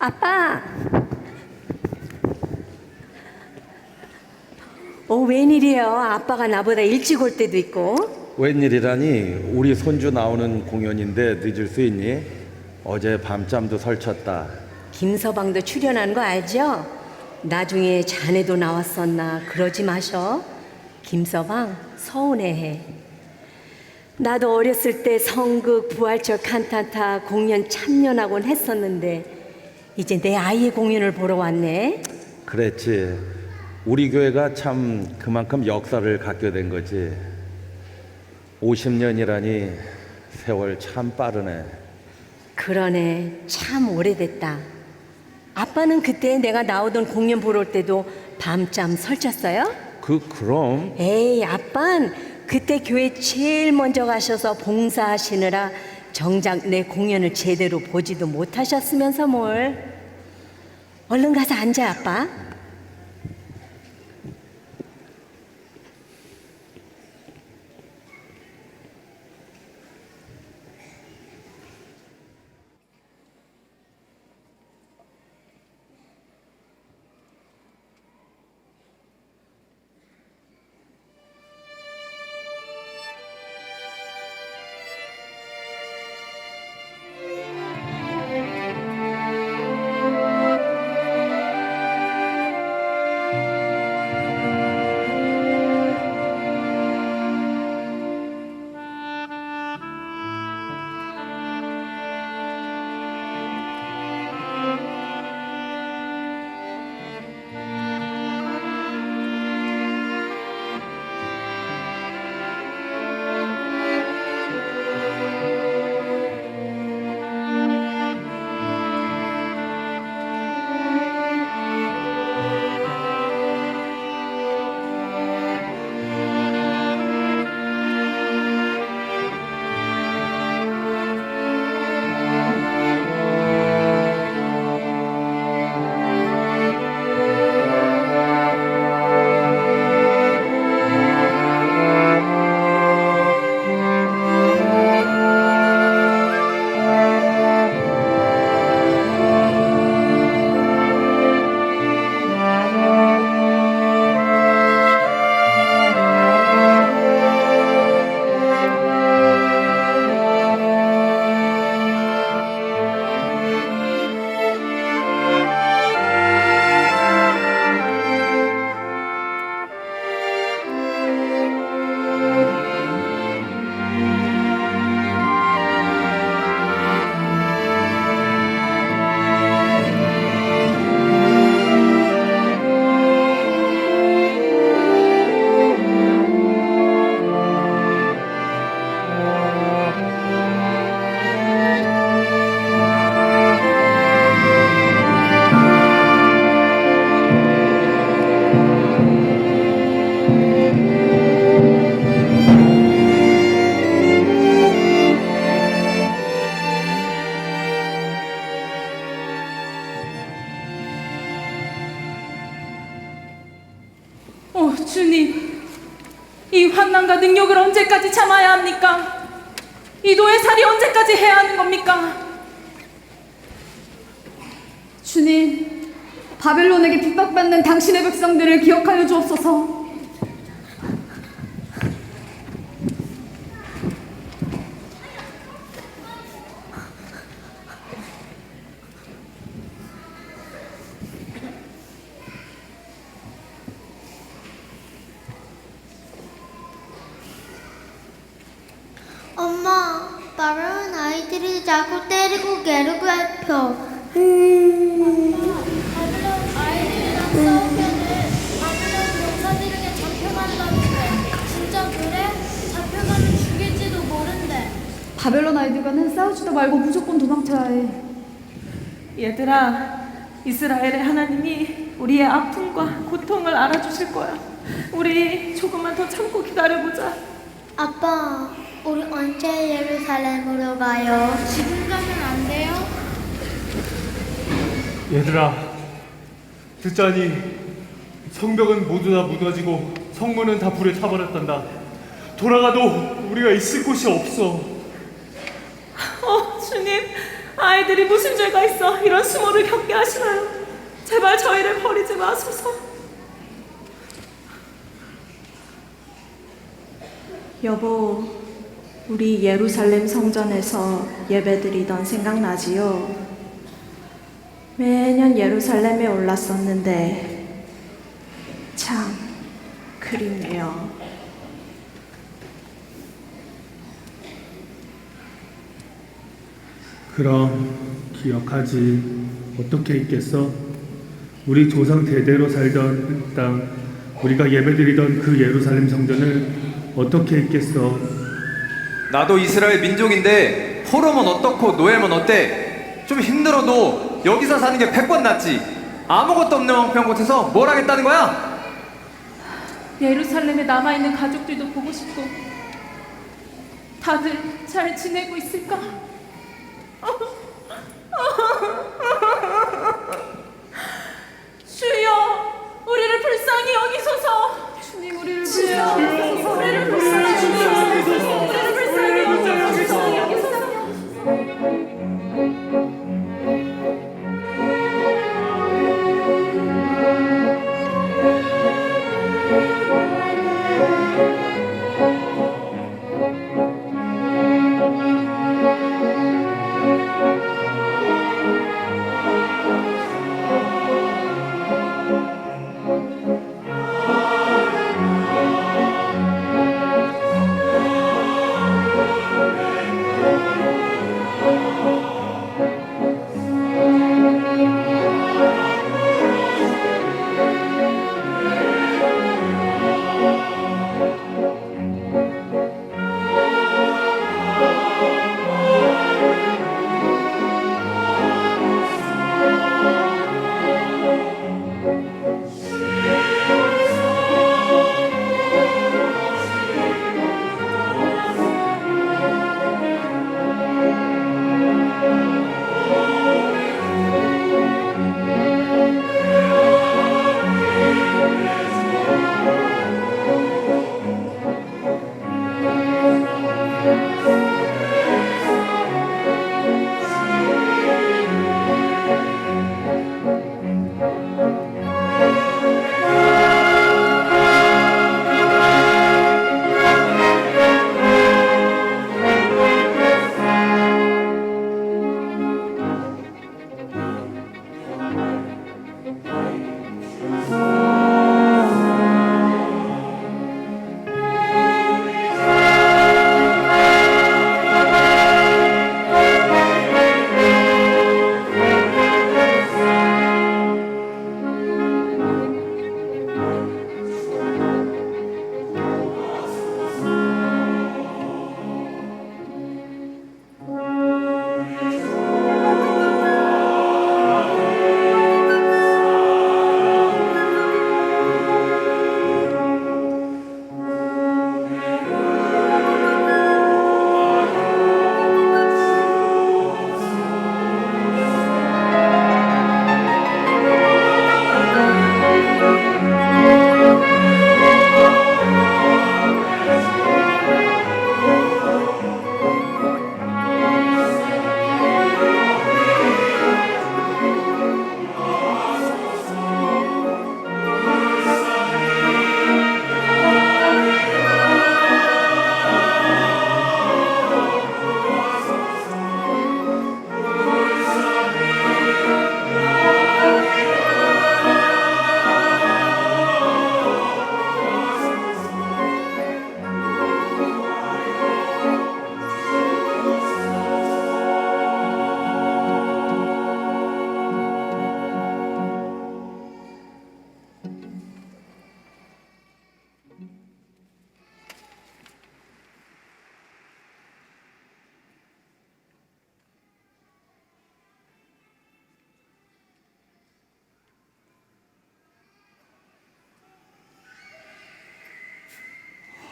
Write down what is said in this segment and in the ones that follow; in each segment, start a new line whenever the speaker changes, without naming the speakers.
아빠! 웬일이에요? 아빠가 나보다 일찍 올 때도 있고.
웬일이라니? 우리 손주 나오는 공연인데 늦을 수 있니? 어제 밤잠도 설쳤다.
김서방도 출연한 거 알죠? 나중에 자네도 나왔었나 그러지 마셔. 김서방 서운해해. 나도 어렸을 때 성극, 부활절 칸타타 공연 참여하곤 했었는데 이제 내 아이의 공연을 보러 왔네.
그랬지. 우리 교회가 참 그만큼 역사를 갖게 된 거지. 50년이라니 세월 참 빠르네.
그러네. 참 오래됐다. 아빠는 그때 내가 나오던 공연 보러 올 때도 밤잠 설쳤어요?
그럼
에이, 아빤 그때 교회 제일 먼저 가셔서 봉사하시느라 정작 내 공연을 제대로 보지도 못하셨으면서 뭘. 얼른 가서 앉아, 아빠.
주님, 이 환난과 능욕을 언제까지 참아야 합니까? 이 노예살이 언제까지 해야 하는 겁니까?
주님, 바벨론에게 핍박받는 당신의 백성들을 기억하여 주옵소서.
엄마, 바벨론 아이들이 자꾸 때리고 괴롭혀. 바벨론 아이들이랑 싸우면은 바벨론 용사들에게 잡혀간다는데 진짜 그래? 잡혀가면 죽일지도 모른대.
바벨론 아이들과는 싸우지도 말고 무조건 도망쳐야 해.
얘들아, 이스라엘의 하나님이 우리의 아픔과 고통을 알아주실 거야. 우리 조금만 더 참고 기다려보자.
아빠, 우리 언제 예루살렘으로 가요? 지금 가면 안 돼요?
얘들아, 듣자니 성벽은 모두 다 무너지고 성문은 다 불에 타버렸단다. 돌아가도 우리가 있을 곳이 없어.
주님, 아이들이 무슨 죄가 있어 이런 수모를 겪게 하시나요? 제발 저희를 버리지 마소서.
여보, 우리 예루살렘 성전에서 예배드리던 생각나지요? 매년 예루살렘에 올랐었는데 참 그립네요.
그럼 기억하지. 어떻게 있겠어? 우리 조상 대대로 살던 땅, 우리가 예배드리던 그 예루살렘 성전을 어떻게 있겠어?
나도 이스라엘 민족인데 포로면 어떻고 노예면 어때? 좀 힘들어도 여기서 사는 게 100번 낫지. 아무것도 없는 황폐한 곳에서 뭘 하겠다는 거야?
예루살렘에 남아있는 가족들도 보고 싶고 다들 잘 지내고 있을까? 주여, 우리를 불쌍히 여기소서. 주님, 우리를 불쌍히 여기소서. 우리를 불쌍히 여기소서. 우리를 불쌍히 여기소서.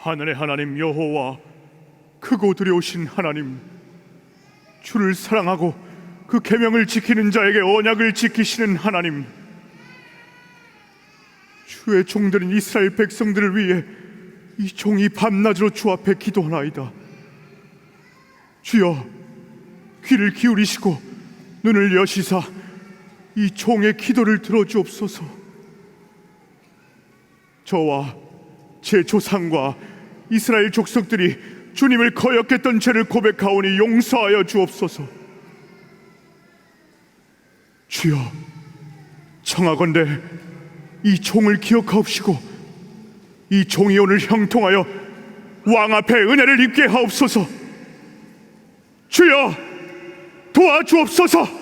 하늘의 하나님 여호와, 크고 두려우신 하나님, 주를 사랑하고 그 계명을 지키는 자에게 언약을 지키시는 하나님, 주의 종들인 이스라엘 백성들을 위해 이 종이 밤낮으로 주 앞에 기도하나이다. 주여, 귀를 기울이시고 눈을 여시사 이 종의 기도를 들어주옵소서. 저와 제 조상과 이스라엘 족속들이 주님을 거역했던 죄를 고백하오니 용서하여 주옵소서. 주여, 청하건대 이 종을 기억하옵시고 이 종이 오늘 형통하여 왕 앞에 은혜를 입게 하옵소서. 주여, 도와주옵소서.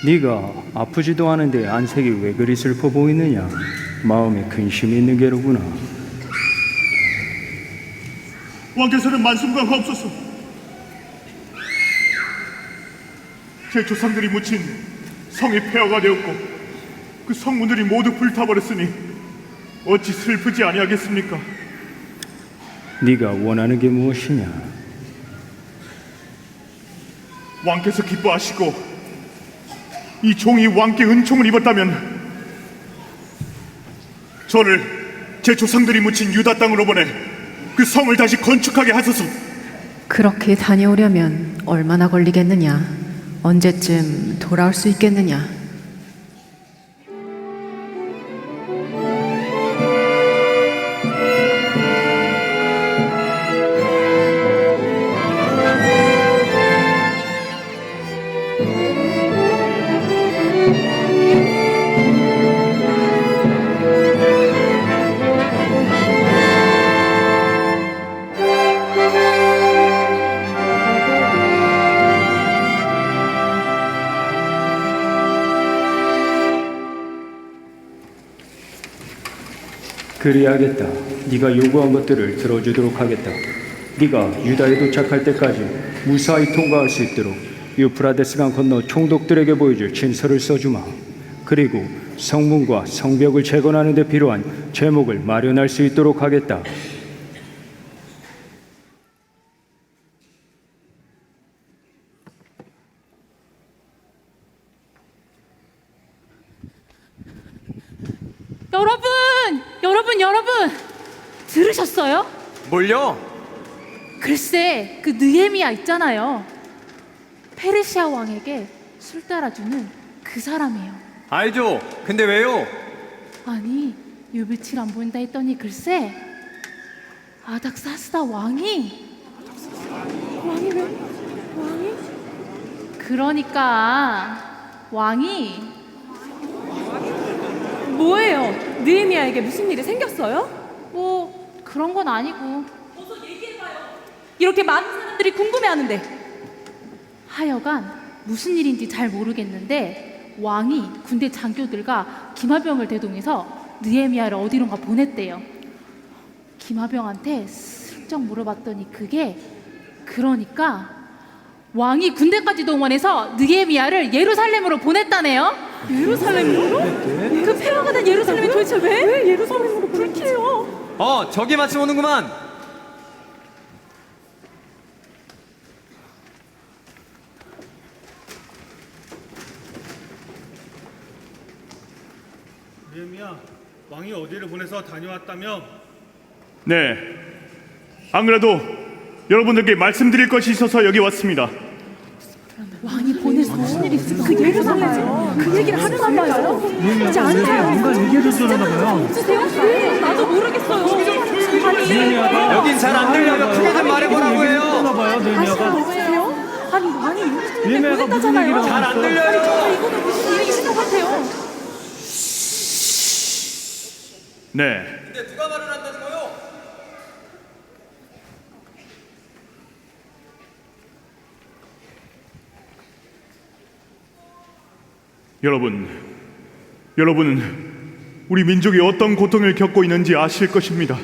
네가 아프지도 않은데 안색이 왜 그리 슬퍼 보이느냐? 마음에 근심이 있는 게로구나.
왕께서는 만순간하옵소서. 제 조상들이 묻힌 성이 폐허가 되었고 그 성문들이 모두 불타버렸으니 어찌 슬프지 아니하겠습니까?
네가 원하는 게 무엇이냐?
왕께서 기뻐하시고 이 종이 왕께 은총을 입었다면 저를 제 조상들이 묻힌 유다 땅으로 보내 그 성을 다시 건축하게 하소서.
그렇게 다녀오려면 얼마나 걸리겠느냐? 언제쯤 돌아올 수 있겠느냐?
그리하겠다. 네가 요구한 것들을 들어주도록 하겠다. 네가 유다에 도착할 때까지 무사히 통과할 수 있도록 유프라데스강 건너 총독들에게 보여줄 진서를 써주마. 그리고 성문과 성벽을 재건하는 데 필요한 제목을 마련할 수 있도록 하겠다.
여러분 들으셨어요?
뭘요?
글쎄 그 느헤미야 있잖아요. 페르시아 왕에게 술 따라주는 그 사람이에요.
알죠. 근데 왜요?
아니 요 며칠 안 보인다 했더니 글쎄 아닥사스다 왕이 왜? 왕이? 그러니까 왕이
뭐예요? 느헤미야에게 무슨 일이 생겼어요?
뭐 그런 건 아니고.
어서 얘기해봐요. 이렇게 많은 사람들이 궁금해하는데.
하여간 무슨 일인지 잘 모르겠는데 왕이 군대 장교들과 기마병을 대동해서 느헤미야를 어디론가 보냈대요. 기마병한테 슬쩍 물어봤더니 그게 그러니까 왕이 군대까지 동원해서 느헤미야를 예루살렘으로 보냈다네요.
예루살렘으로? 그 폐허가 된 예루살렘이 도대체 왜 예루살렘으로 보냈대요?
저기 마침 오는구만.
느헤미야, 왕이 어디를 보내서 다녀왔다며?
네, 안 그래도 여러분들께 말씀드릴 것이 있어서 여기 왔습니다.
왕이 보내서 무슨 일이 있을까?
그 예루살렘 그 얘기를 하는 건가요? 이제 안 돼요.
뭔가 얘기해줄 줄 아나 봐요.
없으세요? 왜? 나도 모르겠어요. 아니
여긴 잘 안 들려요. 크게 좀 말해보라고 해요.
아시는 거세요? 아니 왕이 예루살렘에 보냈다잖아요.
잘 안 들려요.
이거는 무슨 일이신 것 같아요.
네,
근데 누가 말을 한다는 거요?
여러분은 우리 민족이 어떤 고통을 겪고 있는지 아실 것입니다.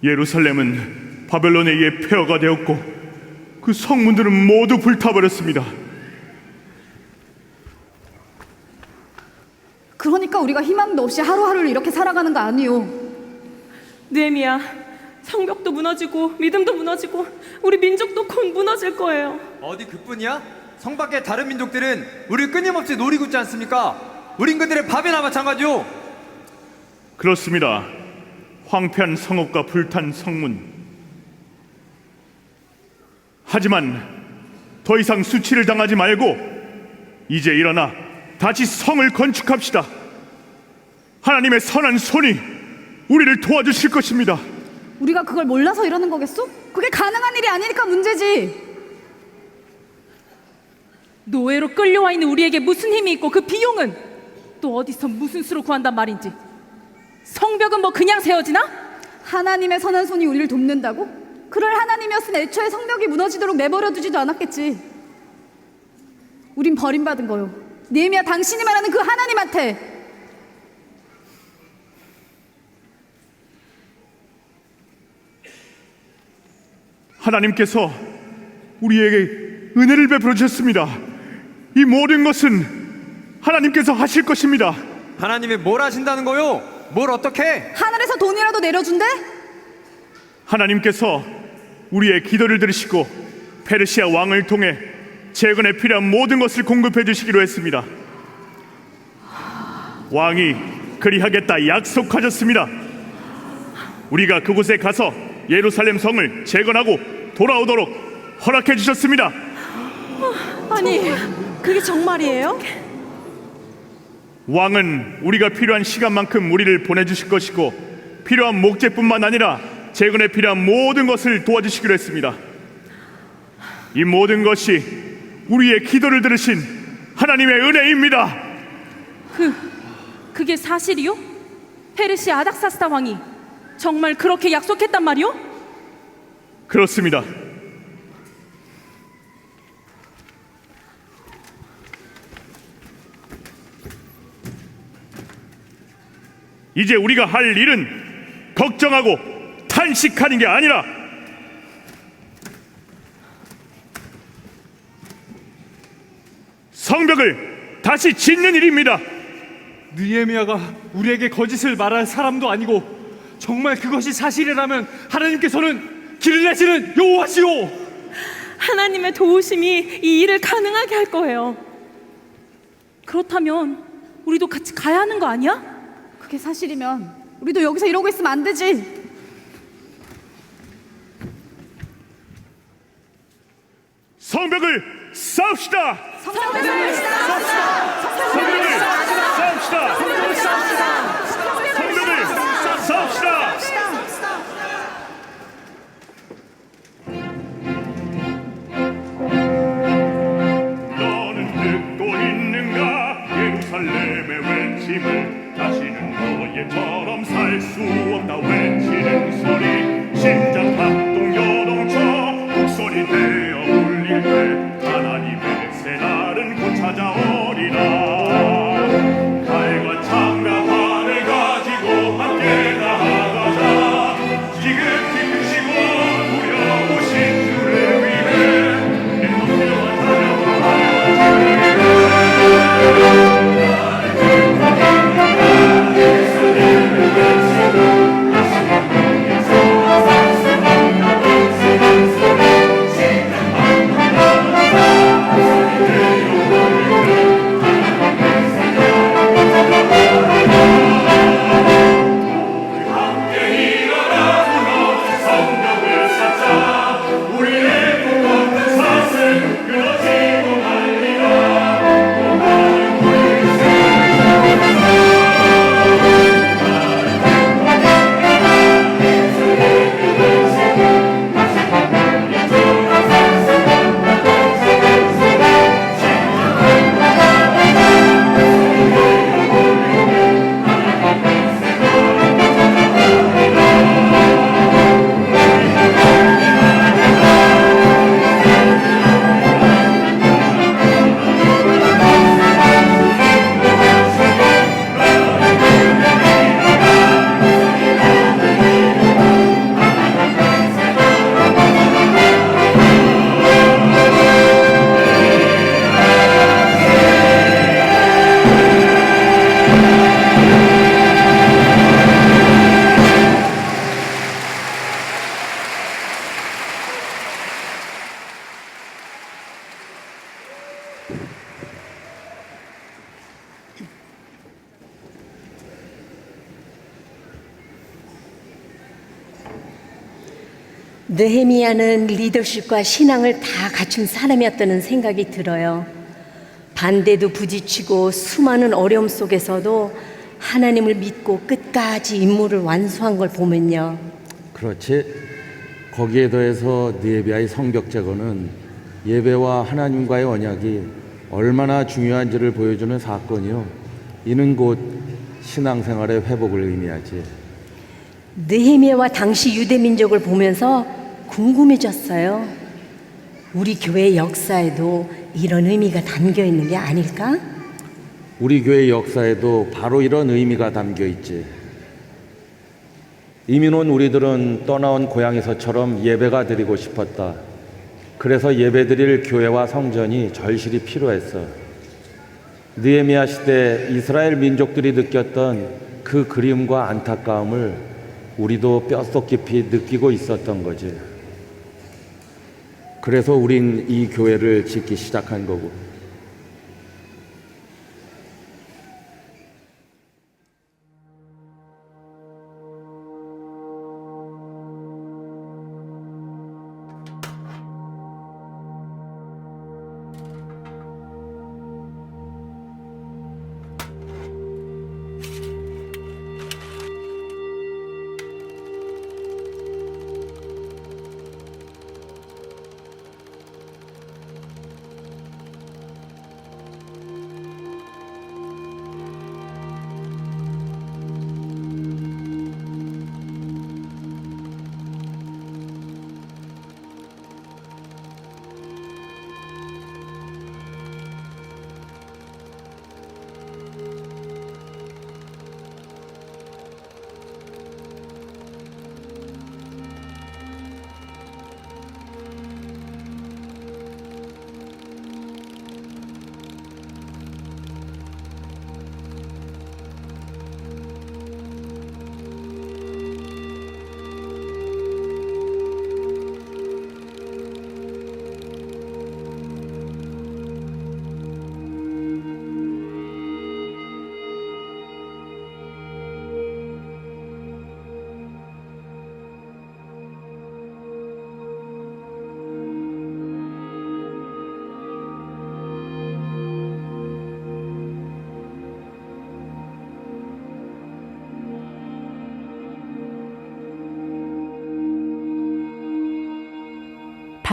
예루살렘은 바벨론에 의해 폐허가 되었고 그 성문들은 모두 불타버렸습니다.
그러니까 우리가 희망도 없이 하루하루를 이렇게 살아가는 거 아니요.
느헤미야, 성벽도 무너지고 믿음도 무너지고 우리 민족도 곧 무너질 거예요.
어디 그뿐이야? 성 밖의 다른 민족들은 우리를 끊임없이 노리고 있지 않습니까? 우린 그들의 밥이나 마찬가지요.
그렇습니다. 황폐한 성읍과 불탄 성문. 하지만 더 이상 수치를 당하지 말고 이제 일어나 다시 성을 건축합시다. 하나님의 선한 손이 우리를 도와주실 것입니다.
우리가 그걸 몰라서 이러는 거겠어? 그게 가능한 일이 아니니까 문제지.
노예로 끌려와 있는 우리에게 무슨 힘이 있고 그 비용은 또 어디서 무슨 수로 구한단 말인지. 성벽은 뭐 그냥 세워지나?
하나님의 선한 손이 우리를 돕는다고? 그럴 하나님이었으면 애초에 성벽이 무너지도록 내버려 두지도 않았겠지. 우린 버림받은 거요. 느헤미야, 당신이 말하는 그 하나님한테.
하나님께서 우리에게 은혜를 베풀어 주셨습니다. 이 모든 것은 하나님께서 하실 것입니다.
하나님이 뭘 하신다는 거요? 뭘 어떻게?
하늘에서 돈이라도 내려준대?
하나님께서 우리의 기도를 들으시고 페르시아 왕을 통해 재건에 필요한 모든 것을 공급해 주시기로 했습니다. 왕이 그리하겠다 약속하셨습니다. 우리가 그곳에 가서 예루살렘 성을 재건하고 돌아오도록 허락해 주셨습니다.
아니, 그게 정말이에요?
왕은 우리가 필요한 시간만큼 우리를 보내주실 것이고 필요한 목재뿐만 아니라 재건에 필요한 모든 것을 도와주시기로 했습니다. 이 모든 것이 우리의 기도를 들으신 하나님의 은혜입니다.
그게 사실이요? 페르시아 아닥사스다 왕이 정말 그렇게 약속했단 말이요?
그렇습니다. 이제 우리가 할 일은 걱정하고 탄식하는 게 아니라 성벽을 다시 짓는 일입니다.
느헤미야가 우리에게 거짓을 말할 사람도 아니고 정말 그것이 사실이라면 하나님께서는 길을 내시는 여호와시오.
하나님의 도우심이 이 일을 가능하게 할 거예요. 그렇다면 우리도 같이 가야 하는 거 아니야?
그게 사실이면 우리도 여기서 이러고 있으면 안 되지.
성벽을 쌓읍시다. 성벽을 쌓읍시다. 성벽을 쌓읍시다. 성벽을 쌓읍시다. 너는 듣고 있는가 예루살렘의 외침을 다시는 너희처럼 살 수 없다 외치는 소리 심장 박동 여동쳐 목소리 되어 울릴 때 하나님의 새날은 곧 찾아오리라. 달과 참
느헤미야는 리더십과 신앙을 다 갖춘 사람이었다는 생각이 들어요. 반대도 부딪히고 수많은 어려움 속에서도 하나님을 믿고 끝까지 임무를 완수한 걸 보면요.
그렇지. 거기에 더해서 느헤미야의 성벽 제거는 예배와 하나님과의 언약이 얼마나 중요한지를 보여주는 사건이요. 이는 곧 신앙생활의 회복을 의미하지.
느헤미야와 당시 유대 민족을 보면서 궁금해졌어요. 우리 교회 역사에도 이런 의미가 담겨 있는 게 아닐까?
우리 교회 역사에도 바로 이런 의미가 담겨 있지. 이민 온 우리들은 떠나온 고향에서처럼 예배가 드리고 싶었다. 그래서 예배드릴 교회와 성전이 절실히 필요했어. 느헤미야 시대 이스라엘 민족들이 느꼈던 그 그리움과 안타까움을 우리도 뼛속 깊이 느끼고 있었던 거지. 그래서 우린 이 교회를 짓기 시작한 거고.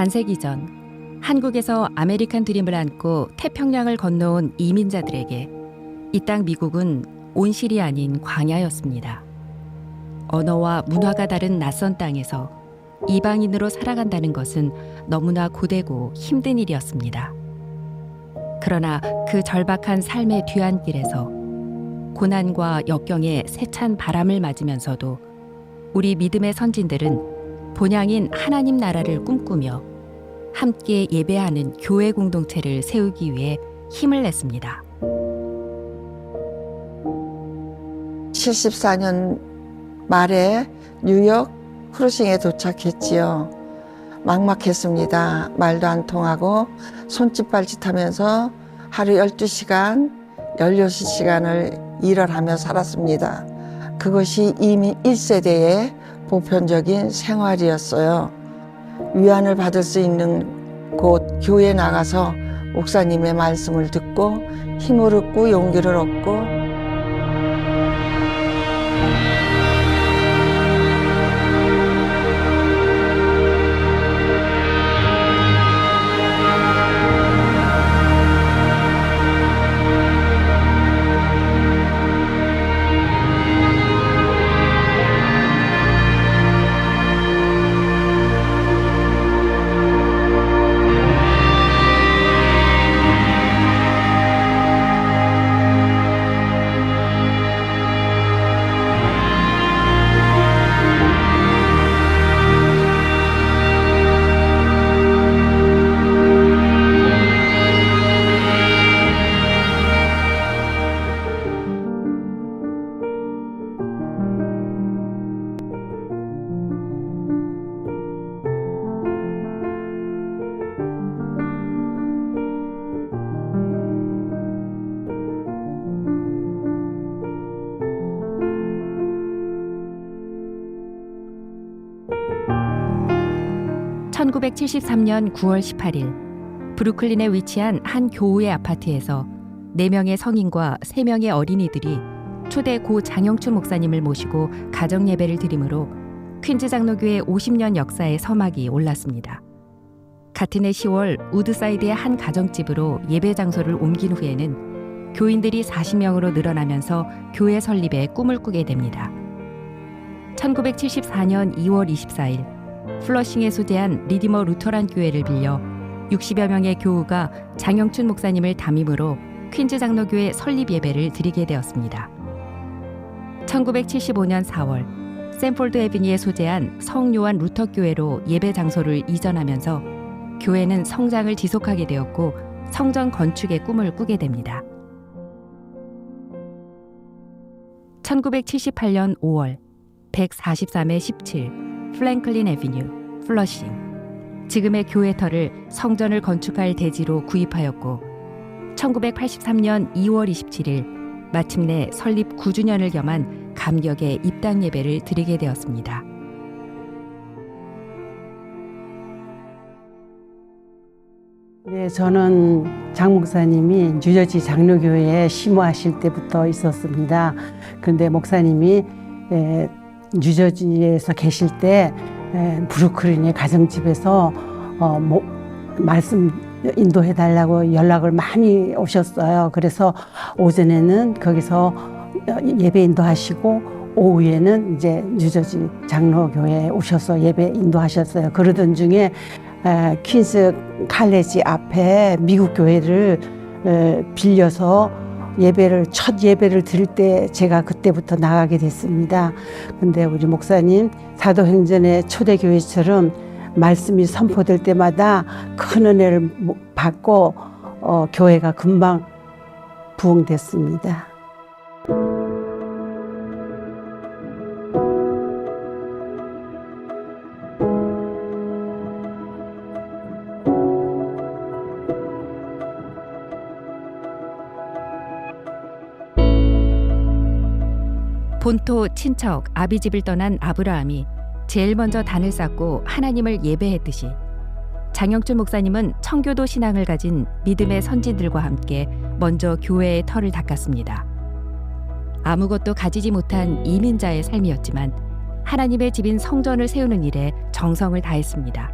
반세기 전 한국에서 아메리칸 드림을 안고 태평양을 건너온 이민자들에게 이 땅 미국은 온실이 아닌 광야였습니다. 언어와 문화가 다른 낯선 땅에서 이방인으로 살아간다는 것은 너무나 고되고 힘든 일이었습니다. 그러나 그 절박한 삶의 뒤안길에서 고난과 역경의 세찬 바람을 맞으면서도 우리 믿음의 선진들은 본향인 하나님 나라를 꿈꾸며 함께 예배하는 교회 공동체를 세우기 위해 힘을 냈습니다.
74년 말에 뉴욕 크루싱에 도착했지요. 막막했습니다. 말도 안 통하고 손짓 발짓 하면서 하루 12시간, 16시간을 일을 하며 살았습니다. 그것이 이미 1세대의 보편적인 생활이었어요. 위안을 받을 수 있는 곳 교회에 나가서 목사님의 말씀을 듣고 힘을 얻고 용기를 얻고
1973년 9월 18일 브루클린에 위치한 한 교우의 아파트에서 4명의 성인과 3명의 어린이들이 초대 고 장영춘 목사님을 모시고 가정 예배를 드리므로 퀸즈 장로교회 50년 역사의 서막이 올랐습니다. 같은 해 10월 우드사이드의 한 가정집으로 예배 장소를 옮긴 후에는 교인들이 40명으로 늘어나면서 교회 설립에 꿈을 꾸게 됩니다. 1974년 2월 24일 플러싱에 소재한 리디머 루터란 교회를 빌려 60여 명의 교우가 장영춘 목사님을 담임으로 퀸즈 장로교회 설립 예배를 드리게 되었습니다. 1975년 4월 샌폴드 에비니에 소재한 성요한 루터 교회로 예배 장소를 이전하면서 교회는 성장을 지속하게 되었고 성전 건축의 꿈을 꾸게 됩니다. 1978년 5월 143-17 플랭클린 애비뉴 플러싱 지금의 교회터를 성전을 건축할 대지로 구입하였고 1983년 2월 27일 마침내 설립 9주년을 겸한 감격의 입당 예배를 드리게 되었습니다.
네, 저는 장 목사님이 뉴저지 장로교회에 심호하실 때부터 있었습니다. 그런데 목사님이 뉴저지에서 계실 때 브루클린의 가정집에서 말씀 인도해달라고 연락을 많이 오셨어요. 그래서 오전에는 거기서 예배 인도하시고 오후에는 이제 뉴저지 장로교회에 오셔서 예배 인도하셨어요. 그러던 중에 퀸스 칼레지 앞에 미국 교회를 빌려서 첫 예배를 드릴 때 제가 그때부터 나가게 됐습니다. 근데 우리 목사님 사도행전의 초대교회처럼 말씀이 선포될 때마다 큰 은혜를 받고 교회가 금방 부흥됐습니다.
본토 친척 아비집을 떠난 아브라함이 제일 먼저 단을 쌓고 하나님을 예배했듯이 장영춘 목사님은 청교도 신앙을 가진 믿음의 선진들과 함께 먼저 교회의 터를 닦았습니다. 아무것도 가지지 못한 이민자의 삶이었지만 하나님의 집인 성전을 세우는 일에 정성을 다했습니다.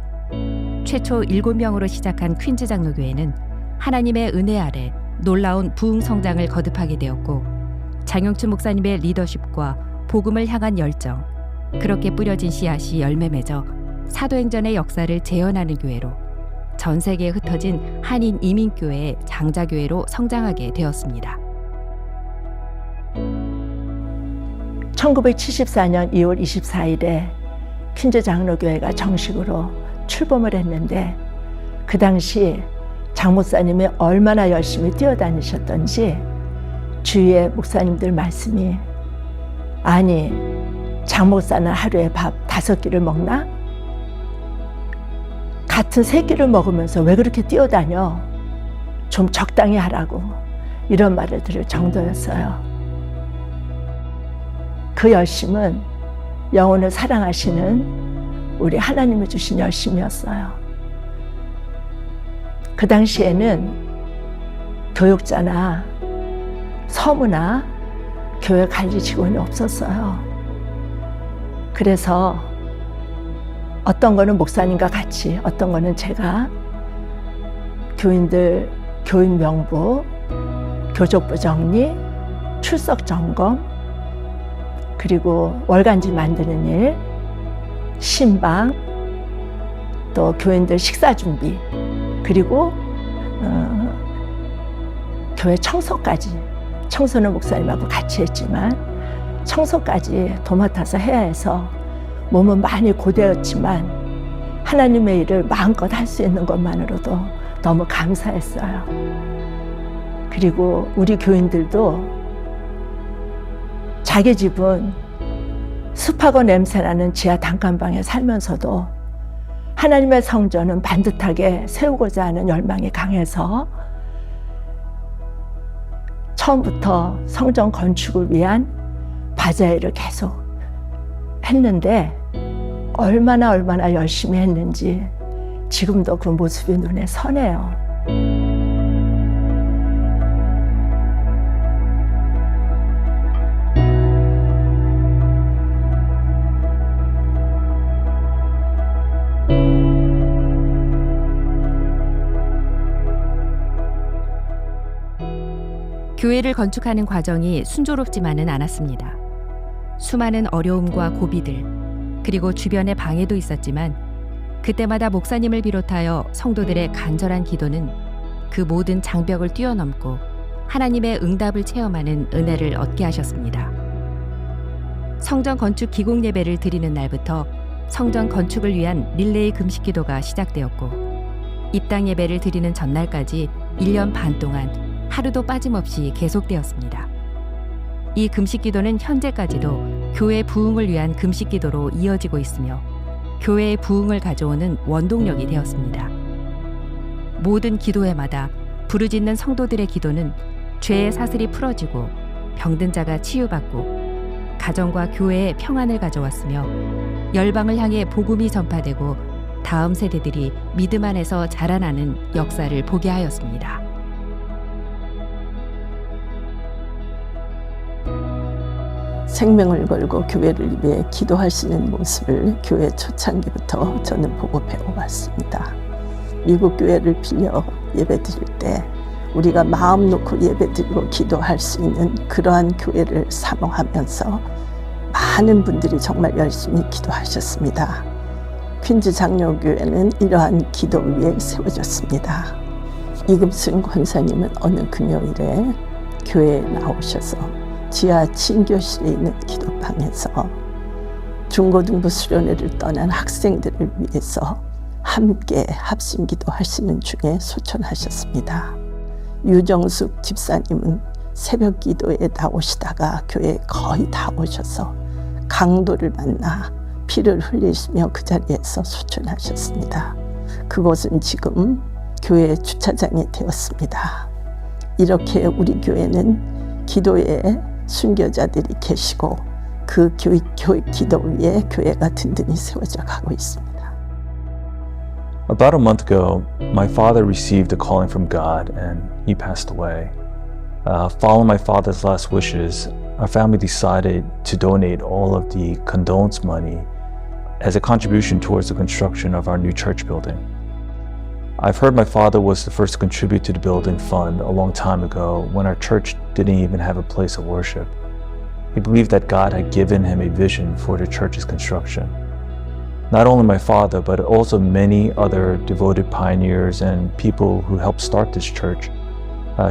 최초 7명으로 시작한 퀸즈 장로교회는 하나님의 은혜 아래 놀라운 부흥 성장을 거듭하게 되었고 장영춘 목사님의 리더십과 복음을 향한 열정, 그렇게 뿌려진 씨앗이 열매 맺어 사도행전의 역사를 재현하는 교회로 전 세계에 흩어진 한인 이민교회의 장자교회로 성장하게 되었습니다.
1974년 2월 24일에 퀸즈 장로교회가 정식으로 출범을 했는데 그 당시 장 목사님이 얼마나 열심히 뛰어다니셨던지 주위의 목사님들 말씀이 아니 장 목사는 하루에 밥 5끼를 먹나? 같은 3끼를 먹으면서 왜 그렇게 뛰어다녀? 좀 적당히 하라고 이런 말을 들을 정도였어요. 그 열심은 영혼을 사랑하시는 우리 하나님이 주신 열심이었어요. 그 당시에는 교육자나 서무나 교회 관리 직원이 없었어요. 그래서 어떤 거는 목사님과 같이, 어떤 거는 제가 교인들 교인 명부, 교족부 정리, 출석 점검, 그리고 월간지 만드는 일, 신방, 또 교인들 식사 준비, 그리고 교회 청소까지. 청소는 목사님하고 같이 했지만 청소까지 도맡아서 해야 해서 몸은 많이 고되었지만 하나님의 일을 마음껏 할 수 있는 것만으로도 너무 감사했어요. 그리고 우리 교인들도 자기 집은 습하고 냄새나는 지하 단칸방에 살면서도 하나님의 성전은 반듯하게 세우고자 하는 열망이 강해서 처음부터 성전 건축을 위한 바자회를 계속 했는데 얼마나 열심히 했는지 지금도 그 모습이 눈에 선해요.
교회를 건축하는 과정이 순조롭지만은 않았습니다. 수많은 어려움과 고비들, 그리고 주변의 방해도 있었지만 그때마다 목사님을 비롯하여 성도들의 간절한 기도는 그 모든 장벽을 뛰어넘고 하나님의 응답을 체험하는 은혜를 얻게 하셨습니다. 성전 건축 기공 예배를 드리는 날부터 성전 건축을 위한 릴레이 금식 기도가 시작되었고, 입당 예배를 드리는 전날까지 1년 반 동안 하루도 빠짐없이 계속되었습니다. 이 금식 기도는 현재까지도 교회 부흥을 위한 금식 기도로 이어지고 있으며 교회의 부흥을 가져오는 원동력이 되었습니다. 모든 기도회마다 부르짖는 성도들의 기도는 죄의 사슬이 풀어지고 병든 자가 치유받고 가정과 교회에 평안을 가져왔으며 열방을 향해 복음이 전파되고 다음 세대들이 믿음 안에서 자라나는 역사를 보게 하였습니다.
생명을 걸고 교회를 위해 기도하시는 모습을 교회 초창기부터 저는 보고 배워왔습니다. 미국 교회를 빌려 예배드릴 때 우리가 마음 놓고 예배드리고 기도할 수 있는 그러한 교회를 사모하면서 많은 분들이 정말 열심히 기도하셨습니다. 퀸즈 장로교회는 이러한 기도 위에 세워졌습니다. 이금순 권사님은 어느 금요일에 교회에 나오셔서 지하 친교실에 있는 기도방에서 중고등부 수련회를 떠난 학생들을 위해서 함께 합심기도 하시는 중에 소천하셨습니다. 유정숙 집사님은 새벽 기도에 나오시다가 교회에 거의 다 오셔서 강도를 만나 피를 흘리시며 그 자리에서 소천하셨습니다. 그곳은 지금 교회 주차장이 되었습니다. 이렇게 우리 교회는 기도에 순교자들이 계시고 그 기도 위에 교회가 든든히 세워져 가고 있습니다.
About a month ago, my father received a calling from God and he passed away. Following my father's last wishes, our family decided to donate all of the condolence money as a contribution towards the construction of our new church building. I've heard my father was the first to contribute to the building fund a long time ago when our church didn't even have a place of worship. He believed that God had given him a vision for the church's construction. Not only my father, but also many other devoted pioneers and people who helped start this church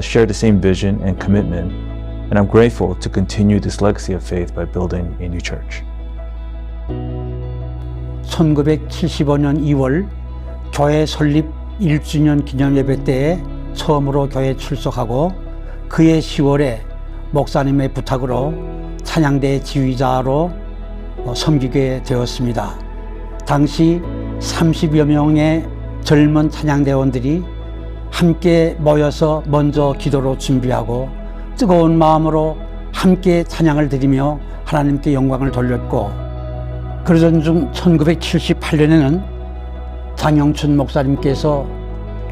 share the same vision and commitment, and I'm grateful to continue this legacy of faith by building a new church.
1975년 2월 교회 설립 1주년 기념 예배 때에 처음으로 교회에 출석하고 그해 10월에 목사님의 부탁으로 찬양대 지휘자로 섬기게 되었습니다. 당시 30여 명의 젊은 찬양대원들이 함께 모여서 먼저 기도로 준비하고 뜨거운 마음으로 함께 찬양을 드리며 하나님께 영광을 돌렸고, 그러던 중 1978년에는 장영춘 목사님께서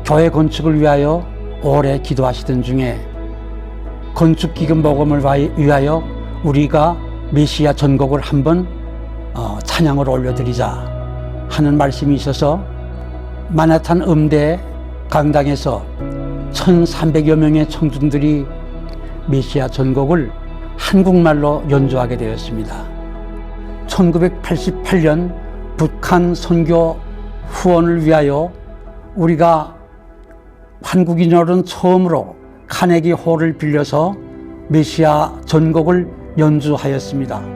교회 건축을 위하여 오래 기도하시던 중에 건축기금 모금을 위하여 우리가 메시아 전곡을 한번 찬양을 올려드리자 하는 말씀이 있어서 마나탄 음대 강당에서 1,300여 명의 청중들이 메시아 전곡을 한국말로 연주하게 되었습니다. 1988년 북한 선교 후원을 위하여 우리가 한국인으로는 처음으로 카네기 홀을 빌려서 메시아 전곡을 연주하였습니다.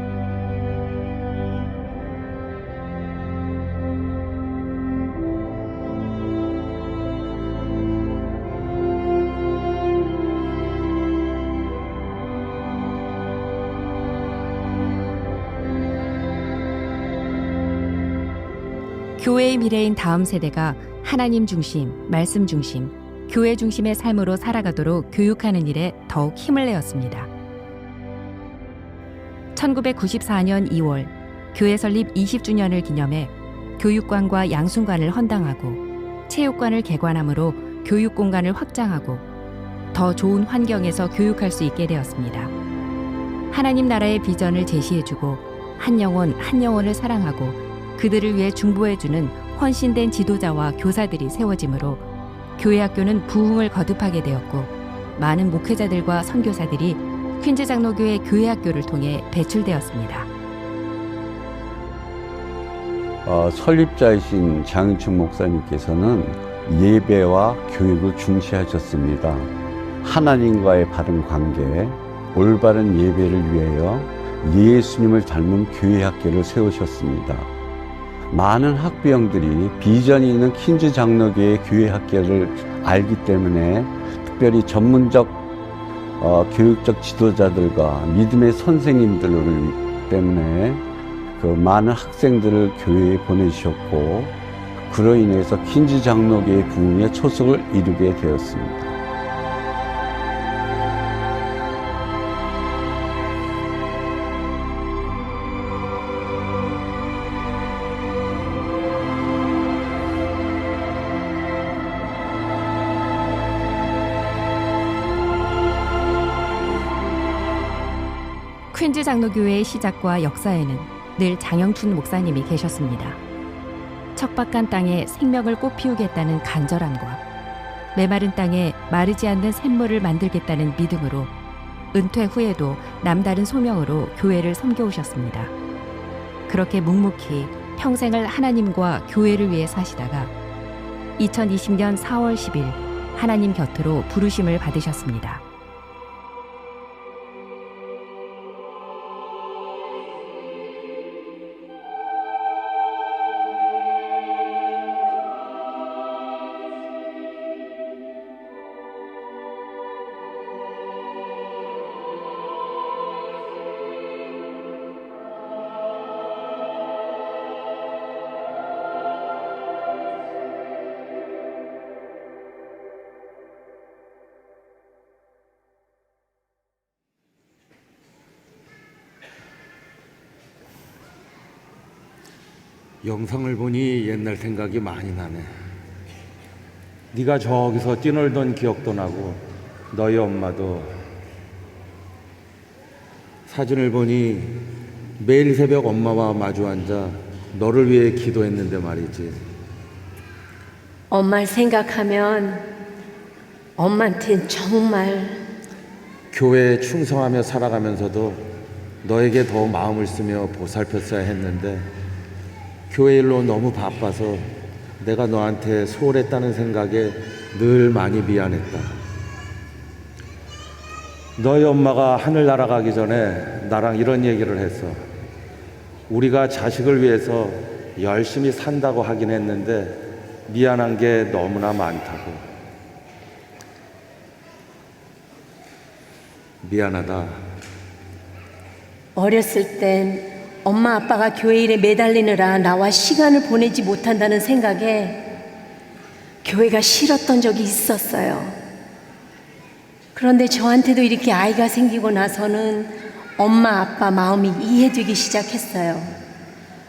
교회의 미래인 다음 세대가 하나님 중심, 말씀 중심, 교회 중심의 삶으로 살아가도록 교육하는 일에 더욱 힘을 내었습니다. 1994년 2월 교회 설립 20주년을 기념해 교육관과 양순관을 헌당하고 체육관을 개관함으로 교육 공간을 확장하고 더 좋은 환경에서 교육할 수 있게 되었습니다. 하나님 나라의 비전을 제시해주고 한 영혼 한 영혼을 사랑하고 그들을 위해 중보해주는 헌신된 지도자와 교사들이 세워지므로 교회 학교는 부흥을 거듭하게 되었고 많은 목회자들과 선교사들이 퀸즈 장로교회 교회 학교를 통해 배출되었습니다.
설립자이신 장윤춘 목사님께서는 예배와 교육을 중시하셨습니다. 하나님과의 바른 관계, 올바른 예배를 위하여 예수님을 닮은 교회 학교를 세우셨습니다. 많은 학부형들이 비전이 있는 퀸즈 장로교회 교회 학교를 알기 때문에 특별히 전문적 교육적 지도자들과 믿음의 선생님들 때문에 그 많은 학생들을 교회에 보내주셨고 그로 인해서 퀸즈 장로교회 부흥의 초석을 이루게 되었습니다.
퀸즈 장로교회의 시작과 역사에는 늘 장영춘 목사님이 계셨습니다. 척박한 땅에 생명을 꽃피우겠다는 간절함과 메마른 땅에 마르지 않는 샘물을 만들겠다는 믿음으로 은퇴 후에도 남다른 소명으로 교회를 섬겨오셨습니다. 그렇게 묵묵히 평생을 하나님과 교회를 위해 사시다가 2020년 4월 10일 하나님 곁으로 부르심을 받으셨습니다.
영상을 보니 옛날 생각이 많이 나네. 네가 저기서 뛰놀던 기억도 나고 너희 엄마도. 사진을 보니 매일 새벽 엄마와 마주 앉아 너를 위해 기도했는데 말이지.
엄마를 생각하면 엄마한텐 정말
교회에 충성하며 살아가면서도 너에게 더 마음을 쓰며 보살폈어야 했는데 교회 일로 너무 바빠서 내가 너한테 소홀했다는 생각에 늘 많이 미안했다. 너희 엄마가 하늘 날아가기 전에 나랑 이런 얘기를 했어. 우리가 자식을 위해서 열심히 산다고 하긴 했는데 미안한 게 너무나 많다고. 미안하다.
어렸을 땐 엄마 아빠가 교회 일에 매달리느라 나와 시간을 보내지 못한다는 생각에 교회가 싫었던 적이 있었어요. 그런데 저한테도 이렇게 아이가 생기고 나서는 엄마 아빠 마음이 이해되기 시작했어요.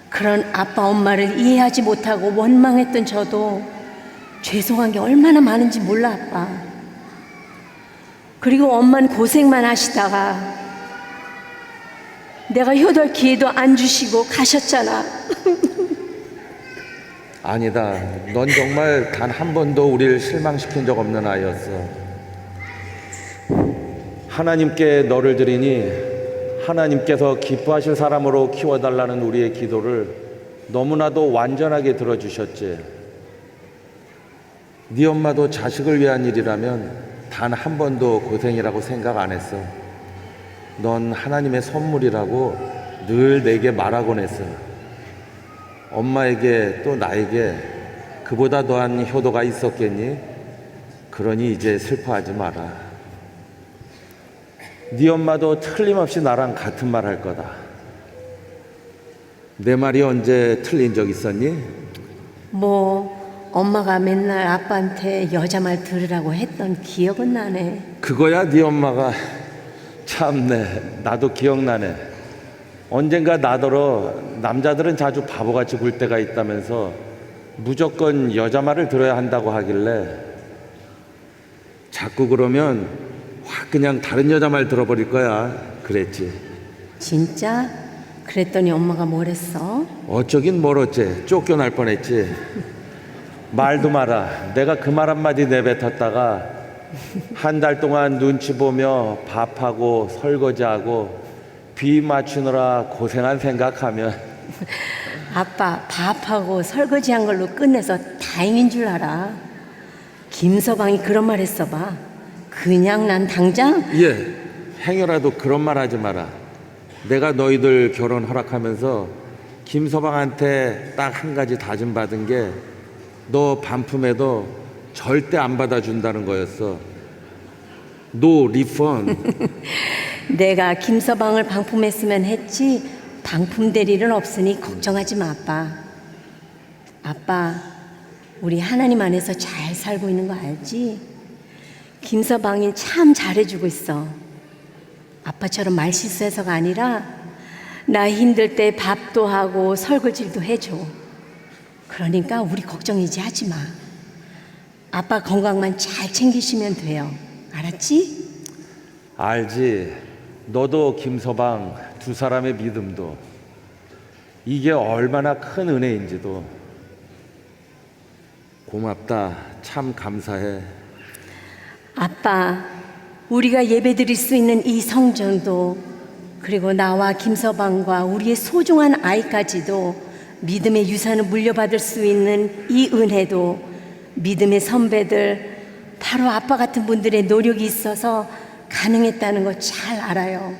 그런 아빠 엄마를 이해하지 못하고 원망했던 저도 죄송한 게 얼마나 많은지 몰라 아빠. 그리고 엄마는 고생만 하시다가 내가 효도할 기회도 안 주시고 가셨잖아.
아니다. 넌 정말 단 한 번도 우리를 실망시킨 적 없는 아이였어. 하나님께 너를 드리니 하나님께서 기뻐하실 사람으로 키워달라는 우리의 기도를 너무나도 완전하게 들어주셨지. 네 엄마도 자식을 위한 일이라면 단 한 번도 고생이라고 생각 안 했어. 넌 하나님의 선물이라고 늘 내게 말하곤 했어. 엄마에게 또 나에게 그보다 더한 효도가 있었겠니? 그러니 이제 슬퍼하지 마라. 네 엄마도 틀림없이 나랑 같은 말 할 거다. 내 말이 언제 틀린 적 있었니?
뭐 엄마가 맨날 아빠한테 여자 말 들으라고 했던 기억은 나네.
그거야 네 엄마가. 참네. 나도 기억나네. 언젠가 나더러 남자들은 자주 바보같이 굴 때가 있다면서 무조건 여자 말을 들어야 한다고 하길래 자꾸 그러면 확 그냥 다른 여자 말 들어버릴 거야 그랬지.
진짜? 그랬더니 엄마가 뭐랬어?
어쩌긴 뭘 어째, 쫓겨날 뻔했지. 말도 마라. 내가 그 말 한마디 내뱉었다가 한 달 동안 눈치 보며 밥하고 설거지하고 비 맞추느라 고생한 생각하면
아빠 밥하고 설거지한 걸로 끝내서 다행인 줄 알아. 김서방이 그런 말 했어 봐. 그냥 난 당장
예, 행여라도 그런 말 하지 마라. 내가 너희들 결혼 허락하면서 김서방한테 딱 한 가지 다짐 받은 게 너 반품해도 절대 안 받아준다는 거였어. 노 리펀.
내가 김서방을 방품했으면 했지 방품 대리는 없으니 걱정하지 마 아빠. 아빠 우리 하나님 안에서 잘 살고 있는 거 알지? 김서방이 참 잘해주고 있어. 아빠처럼 말 실수해서가 아니라 나 힘들 때 밥도 하고 설거지도 해줘. 그러니까 우리 걱정이지 하지 마. 아빠 건강만 잘 챙기시면 돼요. 알았지?
알지. 너도 김서방 두 사람의 믿음도 이게 얼마나 큰 은혜인지도. 고맙다. 참 감사해.
아빠 우리가 예배드릴 수 있는 이 성전도 그리고 나와 김서방과 우리의 소중한 아이까지도 믿음의 유산을 물려받을 수 있는 이 은혜도 믿음의 선배들 바로 아빠 같은 분들의 노력이 있어서 가능했다는 거 잘 알아요.